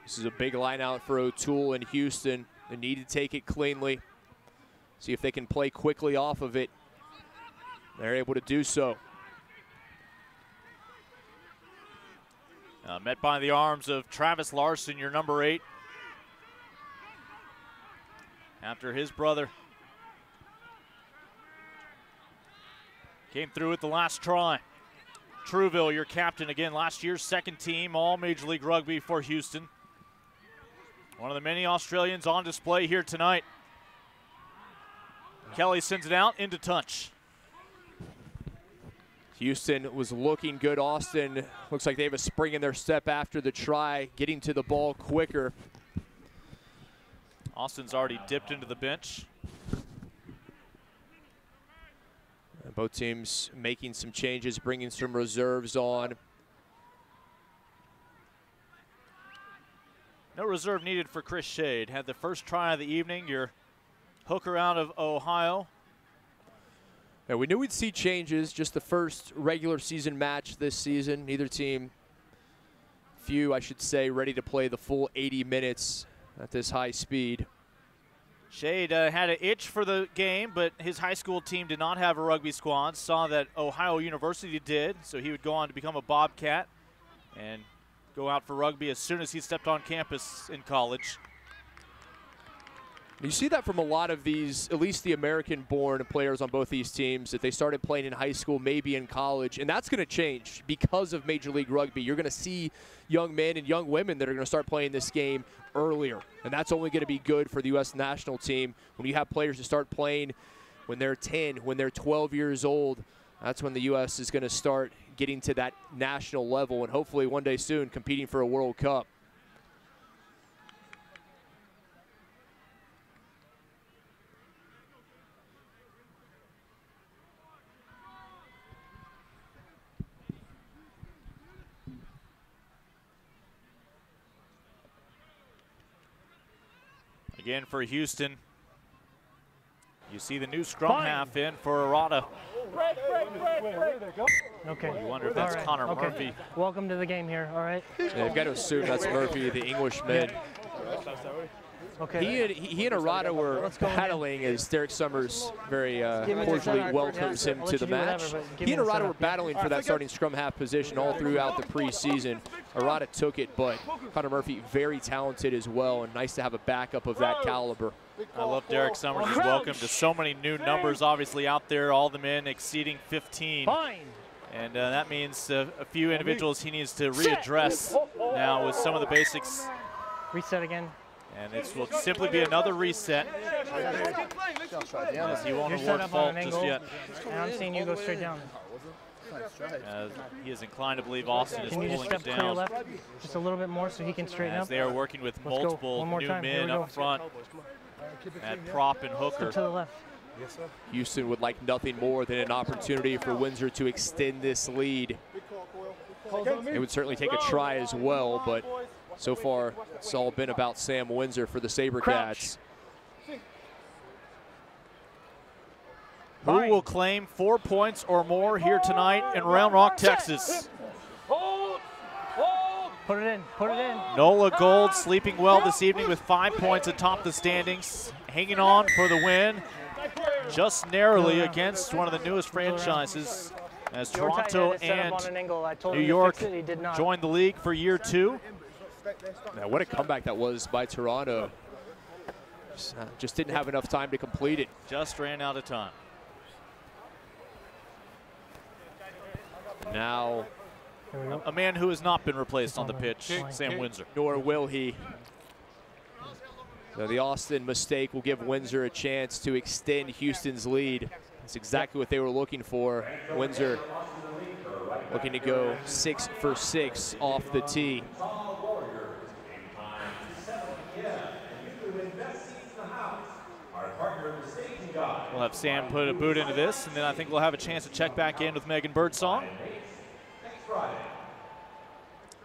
This is a big line out for O'Toole and Houston. They need to take it cleanly. See if they can play quickly off of it. They're able to do so. Met by the arms of Travis Larson, your number 8. After his brother came through at the last try. Trouville, your captain, again, last year's second team, all Major League Rugby for Houston. One of the many Australians on display here tonight. Kelly sends it out into touch. Houston was looking good. Austin looks like they have a spring in their step after the try, getting to the ball quicker. Austin's already dipped into the bench. Both teams making some changes, bringing some reserves on. No reserve needed for Chris Shade. Had the first try of the evening, your hooker out of Ohio. Yeah, we knew we'd see changes, just the first regular season match this season. Neither team, few I should say, ready to play the full 80 minutes at this high speed. Shade had an itch for the game, but his high school team did not have a rugby squad. Saw that Ohio University did, so he would go on to become a Bobcat and go out for rugby as soon as he stepped on campus in college. You see that from a lot of these, at least the American-born players on both these teams, that they started playing in high school, maybe in college, and that's going to change because of Major League Rugby. You're going to see young men and young women that are going to start playing this game earlier, and that's only going to be good for the U.S. national team. When you have players to start playing when they're 10, when they're 12 years old, that's when the U.S. is going to start getting to that national level and hopefully one day soon competing for a World Cup. Again for Houston, you see the new scrum half in for AERvHOU. Okay. You wonder if that's Connor okay. Murphy. Welcome to the game here, all right? Yeah, you've got to assume that's Murphy, the Englishman. Okay. He and AERvHOU were battling as Derek Summers very cordially welcomes him to the match. He and AERvHOU were battling for that starting scrum half position all throughout the preseason. AERvHOU took it, but Connor Murphy very talented as well, and nice to have a backup of that caliber. I love Derek Summers' welcome to so many new numbers obviously out there, all the men exceeding 15. Fine. And that means a few individuals he needs to readdress now with some of the basics. Reset again. And this will simply be another reset. As he won't award fault just yet. And I'm seeing you go straight down. He is inclined to believe Austin is Can you just pulling step him down. left just a little bit more so he can straighten up? As they are working with multiple new men up front at prop and hooker. To the left. Houston would like nothing more than an opportunity for Windsor to extend this lead. It would certainly take a try as well, but so far it's all been about Sam Windsor for the SaberCats. Who will claim 4 points or more here tonight in Round Rock, Texas? Put it in, put it in. Nola Gold sleeping well this evening with 5 points atop the standings, hanging on for the win, just narrowly against one of the newest franchises as Toronto and New York joined the league for year 2. Now, what a comeback that was by Toronto. Just didn't have enough time to complete it. Just ran out of time. Now, a man who has not been replaced on the pitch, Sam Windsor. Nor will he. So the Austin mistake will give Windsor a chance to extend Houston's lead. That's exactly what they were looking for. Windsor looking to go 6 for 6 off the tee. We'll have Sam put a boot into this, and then I think we'll have a chance to check back in with Megan Birdsong.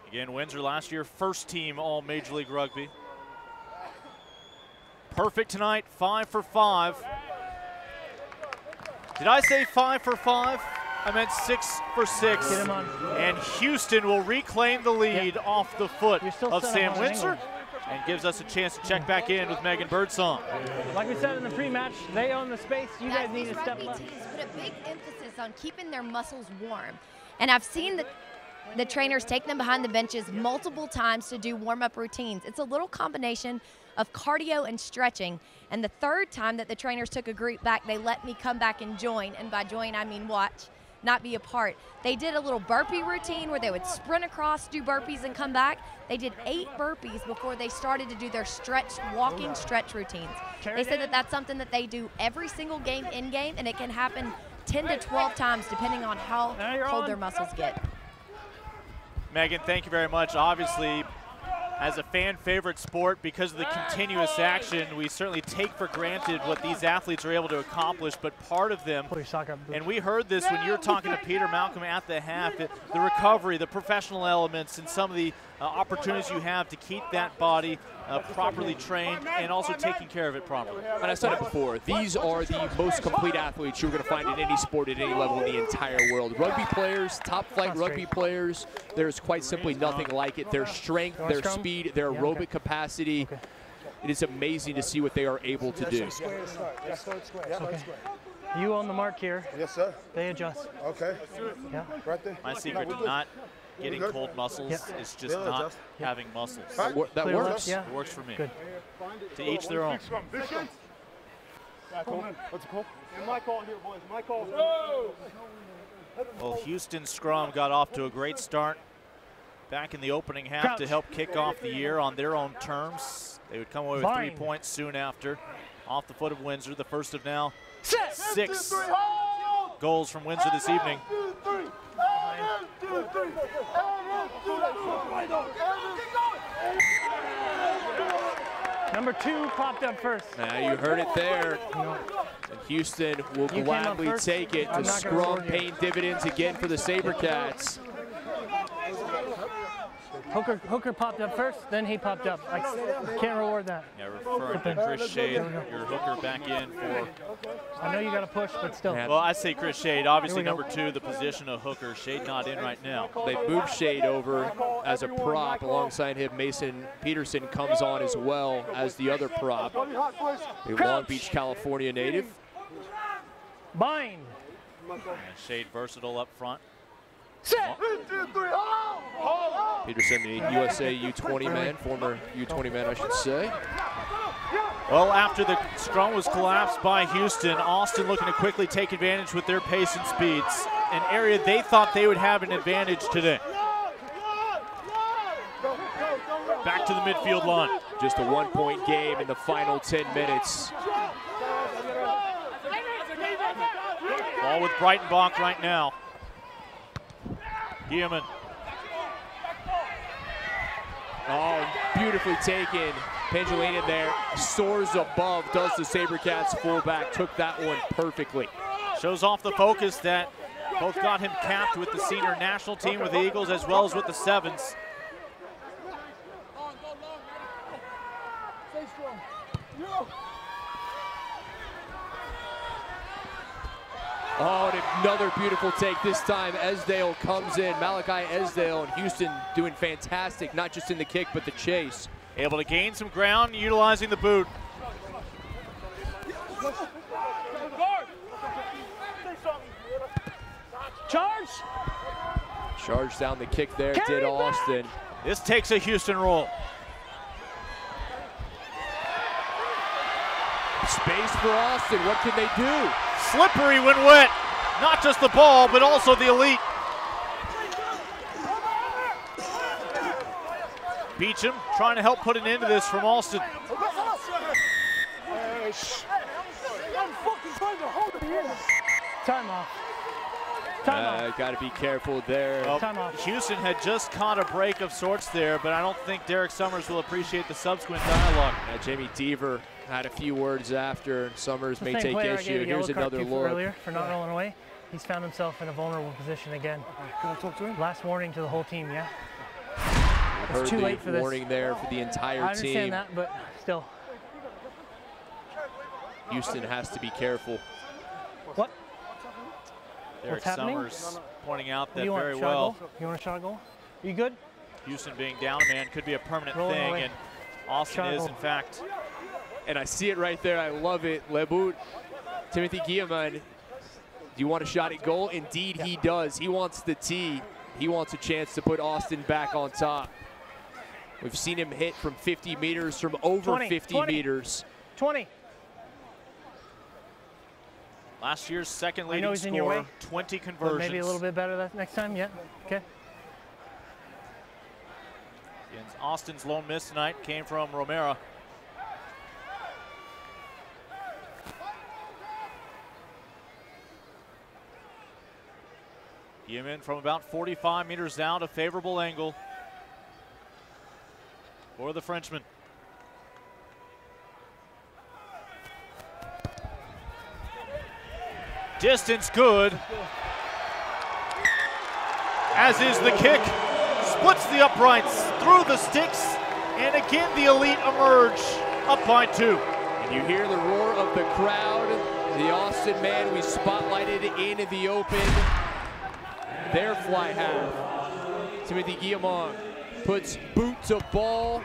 Again, Windsor last year, first team all Major League Rugby. Perfect tonight, 5 for 5. Did I say 5 for 5? I meant 6 for 6. Get him on. And Houston will reclaim the lead off the foot of Sam Windsor and gives us a chance to check back in with Megan Birdsong. Like we said in the pre-match, they own the space. You guys need to step up. Teams put a big emphasis on keeping their muscles warm. And I've seen the the trainers take them behind the benches multiple times to do warm-up routines. It's a little combination of cardio and stretching. And the third time that the trainers took a group back, they let me come back and join. And by join, I mean watch, not be a part. They did a little burpee routine where they would sprint across, do burpees, and come back. They did 8 burpees before they started to do their walking stretch routines. They said that that's something that they do every single game in-game, and it can happen 10 to 12 times depending on how cold their muscles get. Megan, thank you very much. Obviously, as a fan favorite sport, because of the continuous action, we certainly take for granted what these athletes are able to accomplish, but part of them, and we heard this when you were talking to Peter Malcolm at the half, the recovery, the professional elements, and some of the opportunities you have to keep that body properly trained and also taking care of it properly. And I said it before, these are the most complete athletes you're going to find in any sport at any level in the entire world. Rugby players, top flight rugby players, there's quite simply nothing like it. Their strength, their speed, their aerobic capacity, it is amazing to see what they are able to do. Okay. You on the mark here. Yes, sir. They adjust. Okay. Yeah. Right there. My secret to not getting cold muscles is just not having muscles. That works. Yeah. It works for me. Good. To each their own. What's it called? My call here, boys. My call. Well, Houston scrum got off to a great start back in the opening half to help kick off the year on their own terms. They would come away with 3 points soon after. Off the foot of Windsor, the first of now 6 goals from Windsor this evening. Number 2 popped up first. Now you heard it there. And Houston will gladly take it to scrum, paying dividends again for the SaberCats. Hooker popped up first, then he popped up. I can't reward that. Yeah, referring to Chris Shade, your hooker back in for. I know you got to push, but still. Well, I say Chris Shade, obviously number 2, the position of hooker. Shade not in right now. They moved Shade over as a prop. Alongside him, Mason Peterson comes on as well as the other prop. A Long Beach, California native. Bind. And Shade versatile up front. Peterson, the USA U20 man, former U20 man, I should say. Well, after the scrum was collapsed by Houston, Austin looking to quickly take advantage with their pace and speeds, an area they thought they would have an advantage today. Back to the midfield line. Just a 1-point game in the final 10 minutes. Ball with Breitenbach right now. Guillermin. Oh, beautifully taken. Pendulino there, soars above, does the SaberCats fullback, took that one perfectly. Shows off the focus that both got him capped with the senior national team with the Eagles as well as with the Sevens. Oh, and another beautiful take. This time, Esdale comes in. Malachi Esdale, and Houston doing fantastic, not just in the kick, but the chase. Able to gain some ground, utilizing the boot. Charge! Charge down the kick there, did Austin. This takes a Houston roll. Space for Austin, what can they do? Slippery when wet. Not just the ball, but also the elite. Beecham trying to help put an end to this from Austin. Time off. Got to be careful there. Well, Houston had just caught a break of sorts there, but I don't think Derek Summers will appreciate the subsequent dialogue. Jamie Deaver had a few words after. Summers may take issue. Here's another look. Earlier for not rolling away. He's found himself in a vulnerable position again. Can I talk to him? Last warning to the whole team, yeah? It's too late for this. Warning there for the entire team. I understand that, but still. Houston has to be careful. What? Derek Summers pointing out that you very well. You want a shot goal? Are you good? Houston being down a man could be a permanent thing, and Austin is, in fact. And I see it right there. I love it. Lebout, Timothy Guillemard. Do you want a shot at goal? Indeed, he does. He wants the tee. He wants a chance to put Austin back on top. We've seen him hit from 50 meters, from over 50 meters. 20. Last year's second leading scorer, 20 conversions. Maybe a little bit better that next time, yeah, okay. And Austin's lone miss tonight came from Romero. Guillen from about 45 meters down, a favorable angle for the Frenchman. Distance good. As is the kick. Splits the uprights through the sticks. And again, the elite emerge up by 2. And you hear the roar of the crowd. The Austin man we spotlighted in the open. Their fly half. Timothy Guillemont puts boot to ball.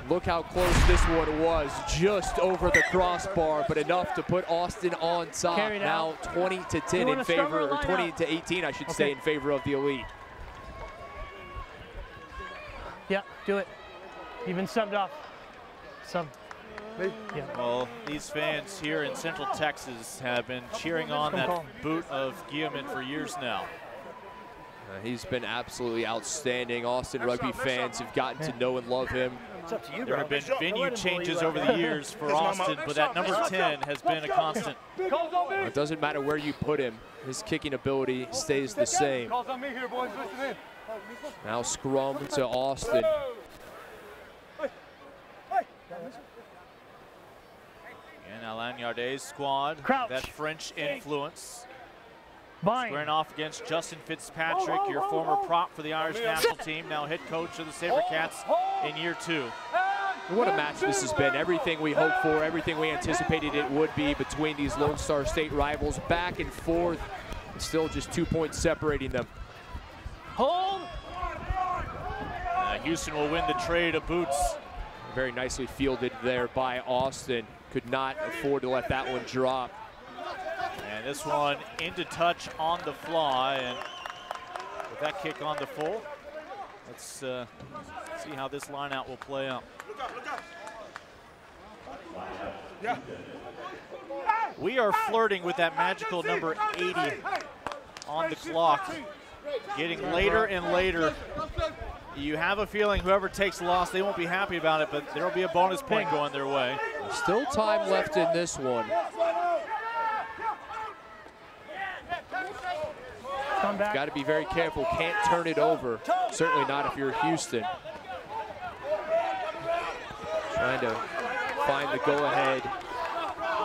Look how close this one was, just over the crossbar, but enough to put Austin on top. Now 20-10 in favor, or 20-18, I should say, in favor of the elite. Yeah, do it. You've been subbed off. Sub. Yeah. Well, these fans here in Central Texas have been cheering on that boot of Guillemont for years now. He's been absolutely outstanding. Austin Rugby fans have gotten to know and love him. There have been venue changes over the years for Austin, but that number 10 has been a constant. It doesn't matter where you put him. His kicking ability stays the same. Now scrum to Austin. And Alain Yardet's squad, that French influence. Squaring off against Justin Fitzpatrick, your former prop for the Irish national team, now head coach of the SaberCats in year 2. What a match this has been. Everything we hoped for, everything we anticipated it would be between these Lone Star State rivals, back and forth, and still just 2 points separating them. Hold! Houston will win the trade of boots. Very nicely fielded there by Austin. Could not afford to let that one drop. And this one into touch on the fly, and with that kick on the full, let's see how this lineout will play out. We are flirting with that magical number 80 on the clock, getting later and later. You have a feeling whoever takes the loss, they won't be happy about it, but there will be a bonus point going their way. Still time left in this one. Got to be very careful. Can't turn it over. Certainly not if you're Houston. Trying to find the go-ahead.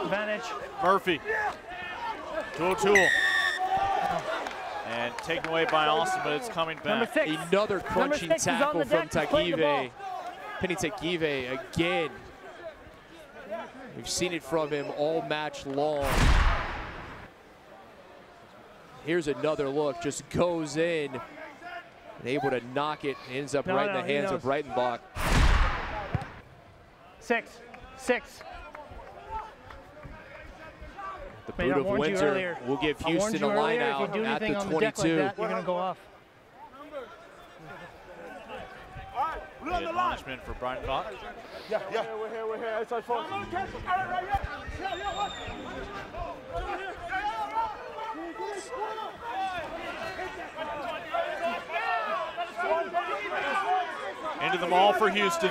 Advantage. Murphy to O'Toole. And taken away by Austin, but it's coming back. Another crunching tackle from Taguive. Penny Taguive again. We've seen it from him all match long. Here's another look, just goes in and able to knock it. Ends up right in the hands of Breitenbach. 6. The boot of Windsor will give Houston a line out at the 22. You're going to go off. The admonishment for Breitenbach. Yeah, we're here. Outside front. Into the maul for Houston.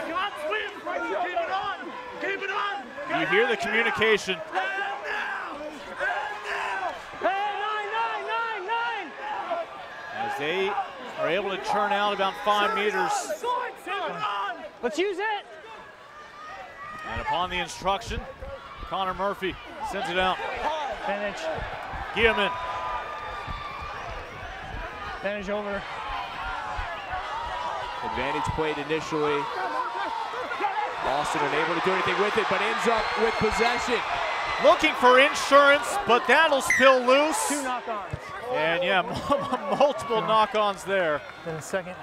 You hear the communication. As they are able to churn out about 5 meters. Let's use it. And upon the instruction, Connor Murphy sends it out. Advantage. Guillemont. Advantage over. Advantage played initially. Austin unable to do anything with it, but ends up with possession. Looking for insurance, but that'll spill loose. 2 knock-ons. And yeah, multiple knock-ons there. In a second.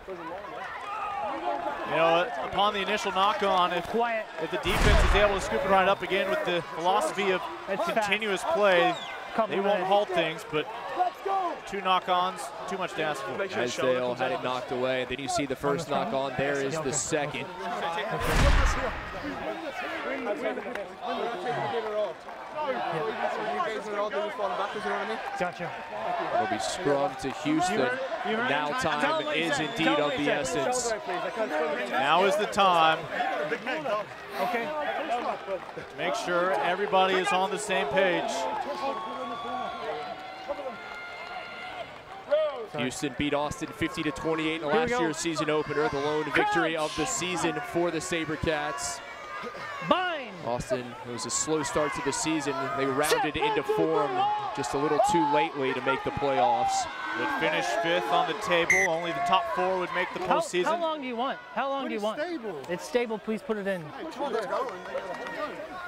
You know, upon the initial knock-on, if the defense is able to scoop it right up again with the philosophy of continuous play, they won't halt things, but 2 knock-ons, too much to ask for. Asdale had it knocked away. Then you see the first knock-on. There is the second. Gotcha. It'll be scrum to Houston. Now time is indeed of the essence. Now is the time. Okay. Make sure everybody is on the same page. Houston beat Austin 50-28 in the last year's season opener, the lone victory of the season for the SaberCats. Bind. Austin, it was a slow start to the season. They rounded into form just a little too lately to make the playoffs. Would finish 5th on the table. Only the top 4 would make the postseason. How long do you want? How long do you want? It's stable. Please put it in.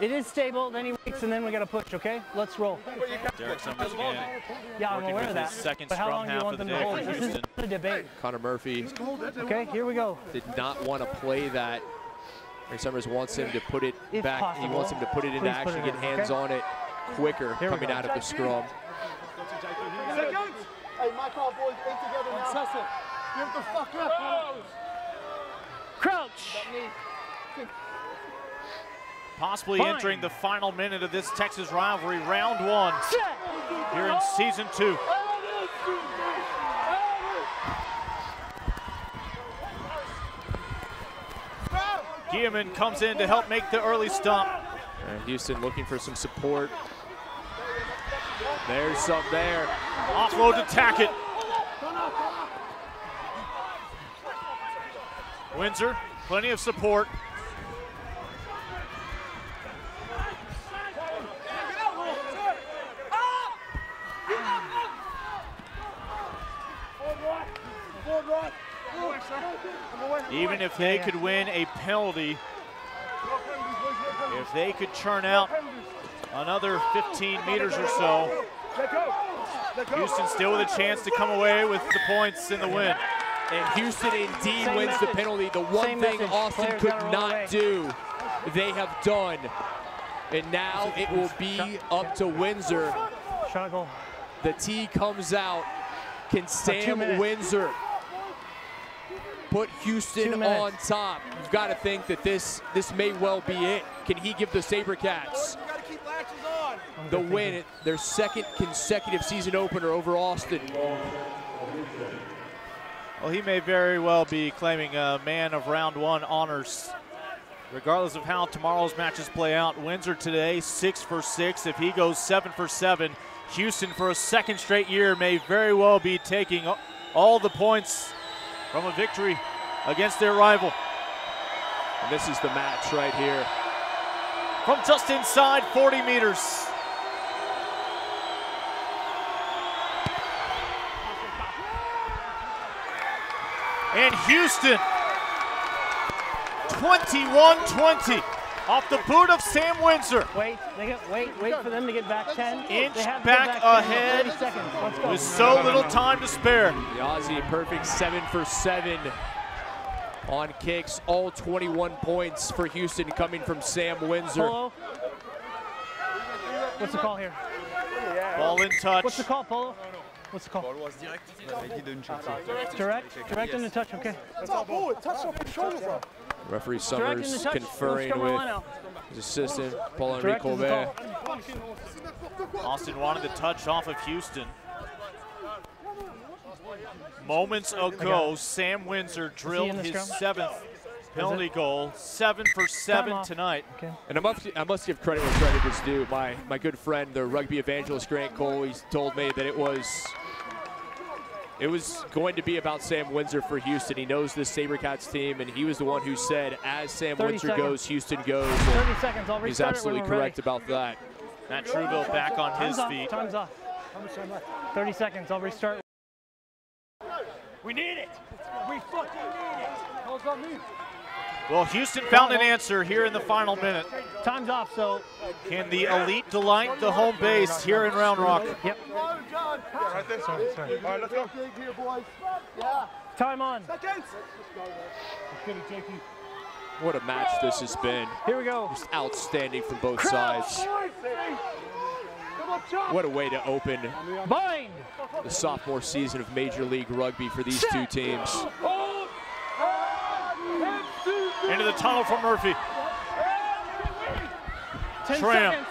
It is stable. Then he waits, and then we got to push. Okay, let's roll. Derek Summers again. Yeah, I'm aware of that. Second but how long scrum do you half want of the them to day hold? for This Houston. is a debate. Connor Murphy. Okay, here we go. Did not want to play that. Derek Summers wants him to put it back. Possible. He wants him to put it into action, get hands on it quicker coming out of the scrum. Hey, my call boys, in together now. Give the fuck up. Crouch. Possibly entering the final minute of this Texas rivalry, round 1 here in season 2. Guillermin comes in to help make the early stop. And Houston looking for some support. There's some there. Offload to Tackett. Windsor, plenty of support. Even if they could win a penalty, if they could churn out another 15 meters or so, Houston still with a chance to come away with the points in the win. And Houston indeed wins the penalty. The one thing Austin could not do, they have done. And now it will be up to Windsor. Struggle. The tee comes out. Can Sam Windsor put Houston on top? You've got to think that this may well be it. Can he give the SaberCats the win, their 2nd consecutive season opener over Austin? Well, he may very well be claiming a man of round 1 honors. Regardless of how tomorrow's matches play out, Windsor today 6 for 6. If he goes 7 for 7, Houston for a 2nd straight year may very well be taking all the points from a victory against their rival. And this is the match right here. From just inside 40 meters. And Houston, 21-20 off the boot of Sam Windsor. Wait for them to get back 10. Inch back ahead with so little time to spare. The Aussie perfect 7 for 7 on kicks. All 21 points for Houston coming from Sam Windsor. Polo. What's the call here? Ball in touch. What's the call, Polo? What's the call? Direct and the touch, okay. Touch off the shoulder, bro. Referee Summers conferring with his assistant, Paul-Henri Colbert. Austin wanted the touch off of Houston. Moments ago, Sam Windsor drilled his 7th penalty goal, 7 for 7 tonight. Okay. And I must give credit where credit is due. My good friend, the rugby evangelist Grant Cole, he's told me that it was going to be about Sam Windsor for Houston. He knows this SaberCats team, and he was the one who said, as Sam Windsor goes, Houston goes. 30 seconds, I'll restart. He's absolutely correct about that. Matt Truville back on his feet. Time's off. 30 seconds, I'll restart. We need it. We fucking need it. How's on me? Well, Houston found an answer here in the final minute. Time's off, so. Can the Elite delight the home base here in Round Rock? Yep. Sorry. All right, let's go. Here, boys. Yeah. Time on. Seconds. What a match this has been. Here we go. Just outstanding from both sides. Come What a way to open Bind. the sophomore season of Major League Rugby for these two teams. Into the tunnel from Murphy. 10 Tram. seconds.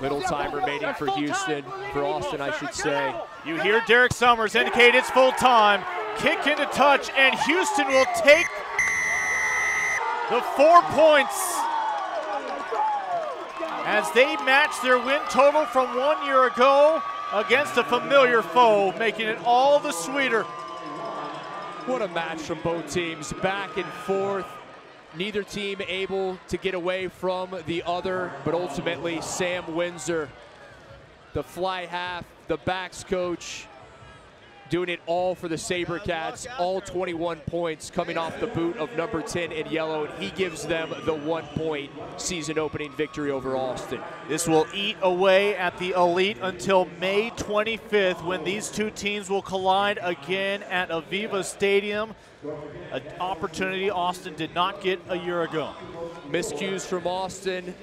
Little time remaining for Houston, for Austin, I should say. You hear Derek Summers indicate it's full time. Kick into touch, and Houston will take the 4 points as they match their win total from 1 year ago against a familiar foe, making it all the sweeter. What a match from both teams, back and forth. Neither team able to get away from the other, but ultimately Sam Windsor, the fly half, the backs coach, doing it all for the SaberCats, all 21 points coming off the boot of number 10 in yellow, and he gives them the 1 point season opening victory over Austin. This will eat away at the Elite until May 25th, when these two teams will collide again at Aviva Stadium, an opportunity Austin did not get a year ago. Miscues from Austin, and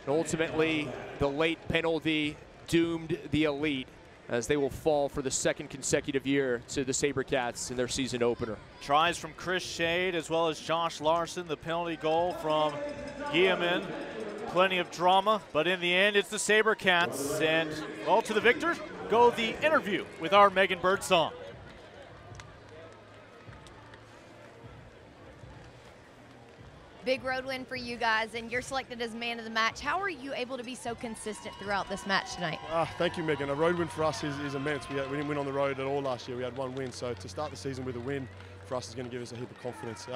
ultimately the late penalty doomed the Elite, as they will fall for the second consecutive year to the SaberCats in their season opener. Tries from Chris Shade as well as Josh Larson, the penalty goal from Guillermin. Plenty of drama, but in the end it's the SaberCats, and well, to the victor go the interview with our Megan Birdsong. Big road win for you guys, and you're selected as man of the match. How are you able to be so consistent throughout this match tonight? Thank you, Megan. A road win for us is immense. We didn't win on the road at all last year. We had one win, so to start the season with a win for us is going to give us a heap of confidence.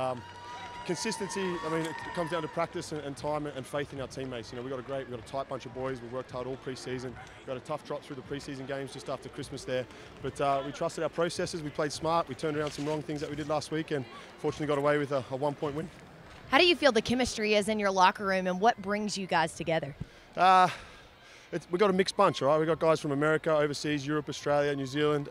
Consistency, I mean, it comes down to practice and time and faith in our teammates. You know, we've got a tight bunch of boys. We've worked hard all pre-season. We've got a tough trot through the pre-season games just after Christmas there. But we trusted our processes. We played smart. We turned around some wrong things that we did last week and fortunately got away with a 1 point win. How do you feel the chemistry is in your locker room, and what brings you guys together? We've got a mixed bunch, all right? We've got guys from America, overseas, Europe, Australia, New Zealand.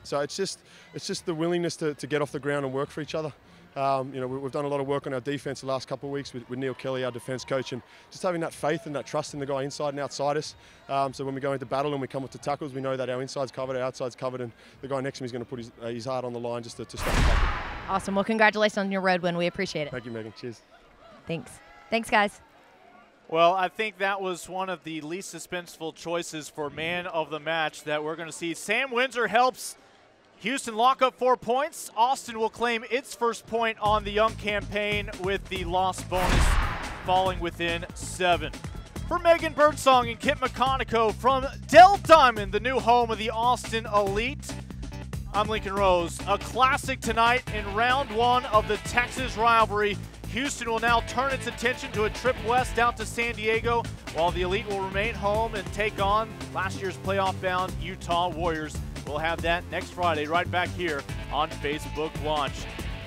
So it's just the willingness to get off the ground and work for each other. You know, we've done a lot of work on our defense the last couple of weeks with Neil Kelly, our defense coach, and just having that faith and that trust in the guy inside and outside us. So when we go into battle and we come with the tackles, we know that our inside's covered, our outside's covered, and the guy next to me is going to put his heart on the line just to stop the tackle. Awesome. Well, congratulations on your road win. We appreciate it. Thank you, Megan. Cheers. Thanks. Thanks, guys. Well, I think that was one of the least suspenseful choices for man of the match that we're going to see. Sam Windsor helps Houston lock up 4 points. Austin will claim its first point on the Young campaign with the loss bonus falling within 7. For Megan Birdsong and Kit McConico from Del Diamond, the new home of the Austin Elite, I'm Lincoln Rose. A classic tonight in round 1 of the Texas rivalry. Houston will now turn its attention to a trip west out to San Diego, while the Elite will remain home and take on last year's playoff-bound Utah Warriors. We'll have that next Friday right back here on Facebook Launch.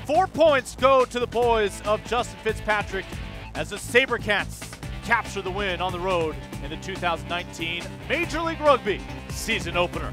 4 points go to the boys of Justin Fitzpatrick as the SaberCats capture the win on the road in the 2019 Major League Rugby season opener.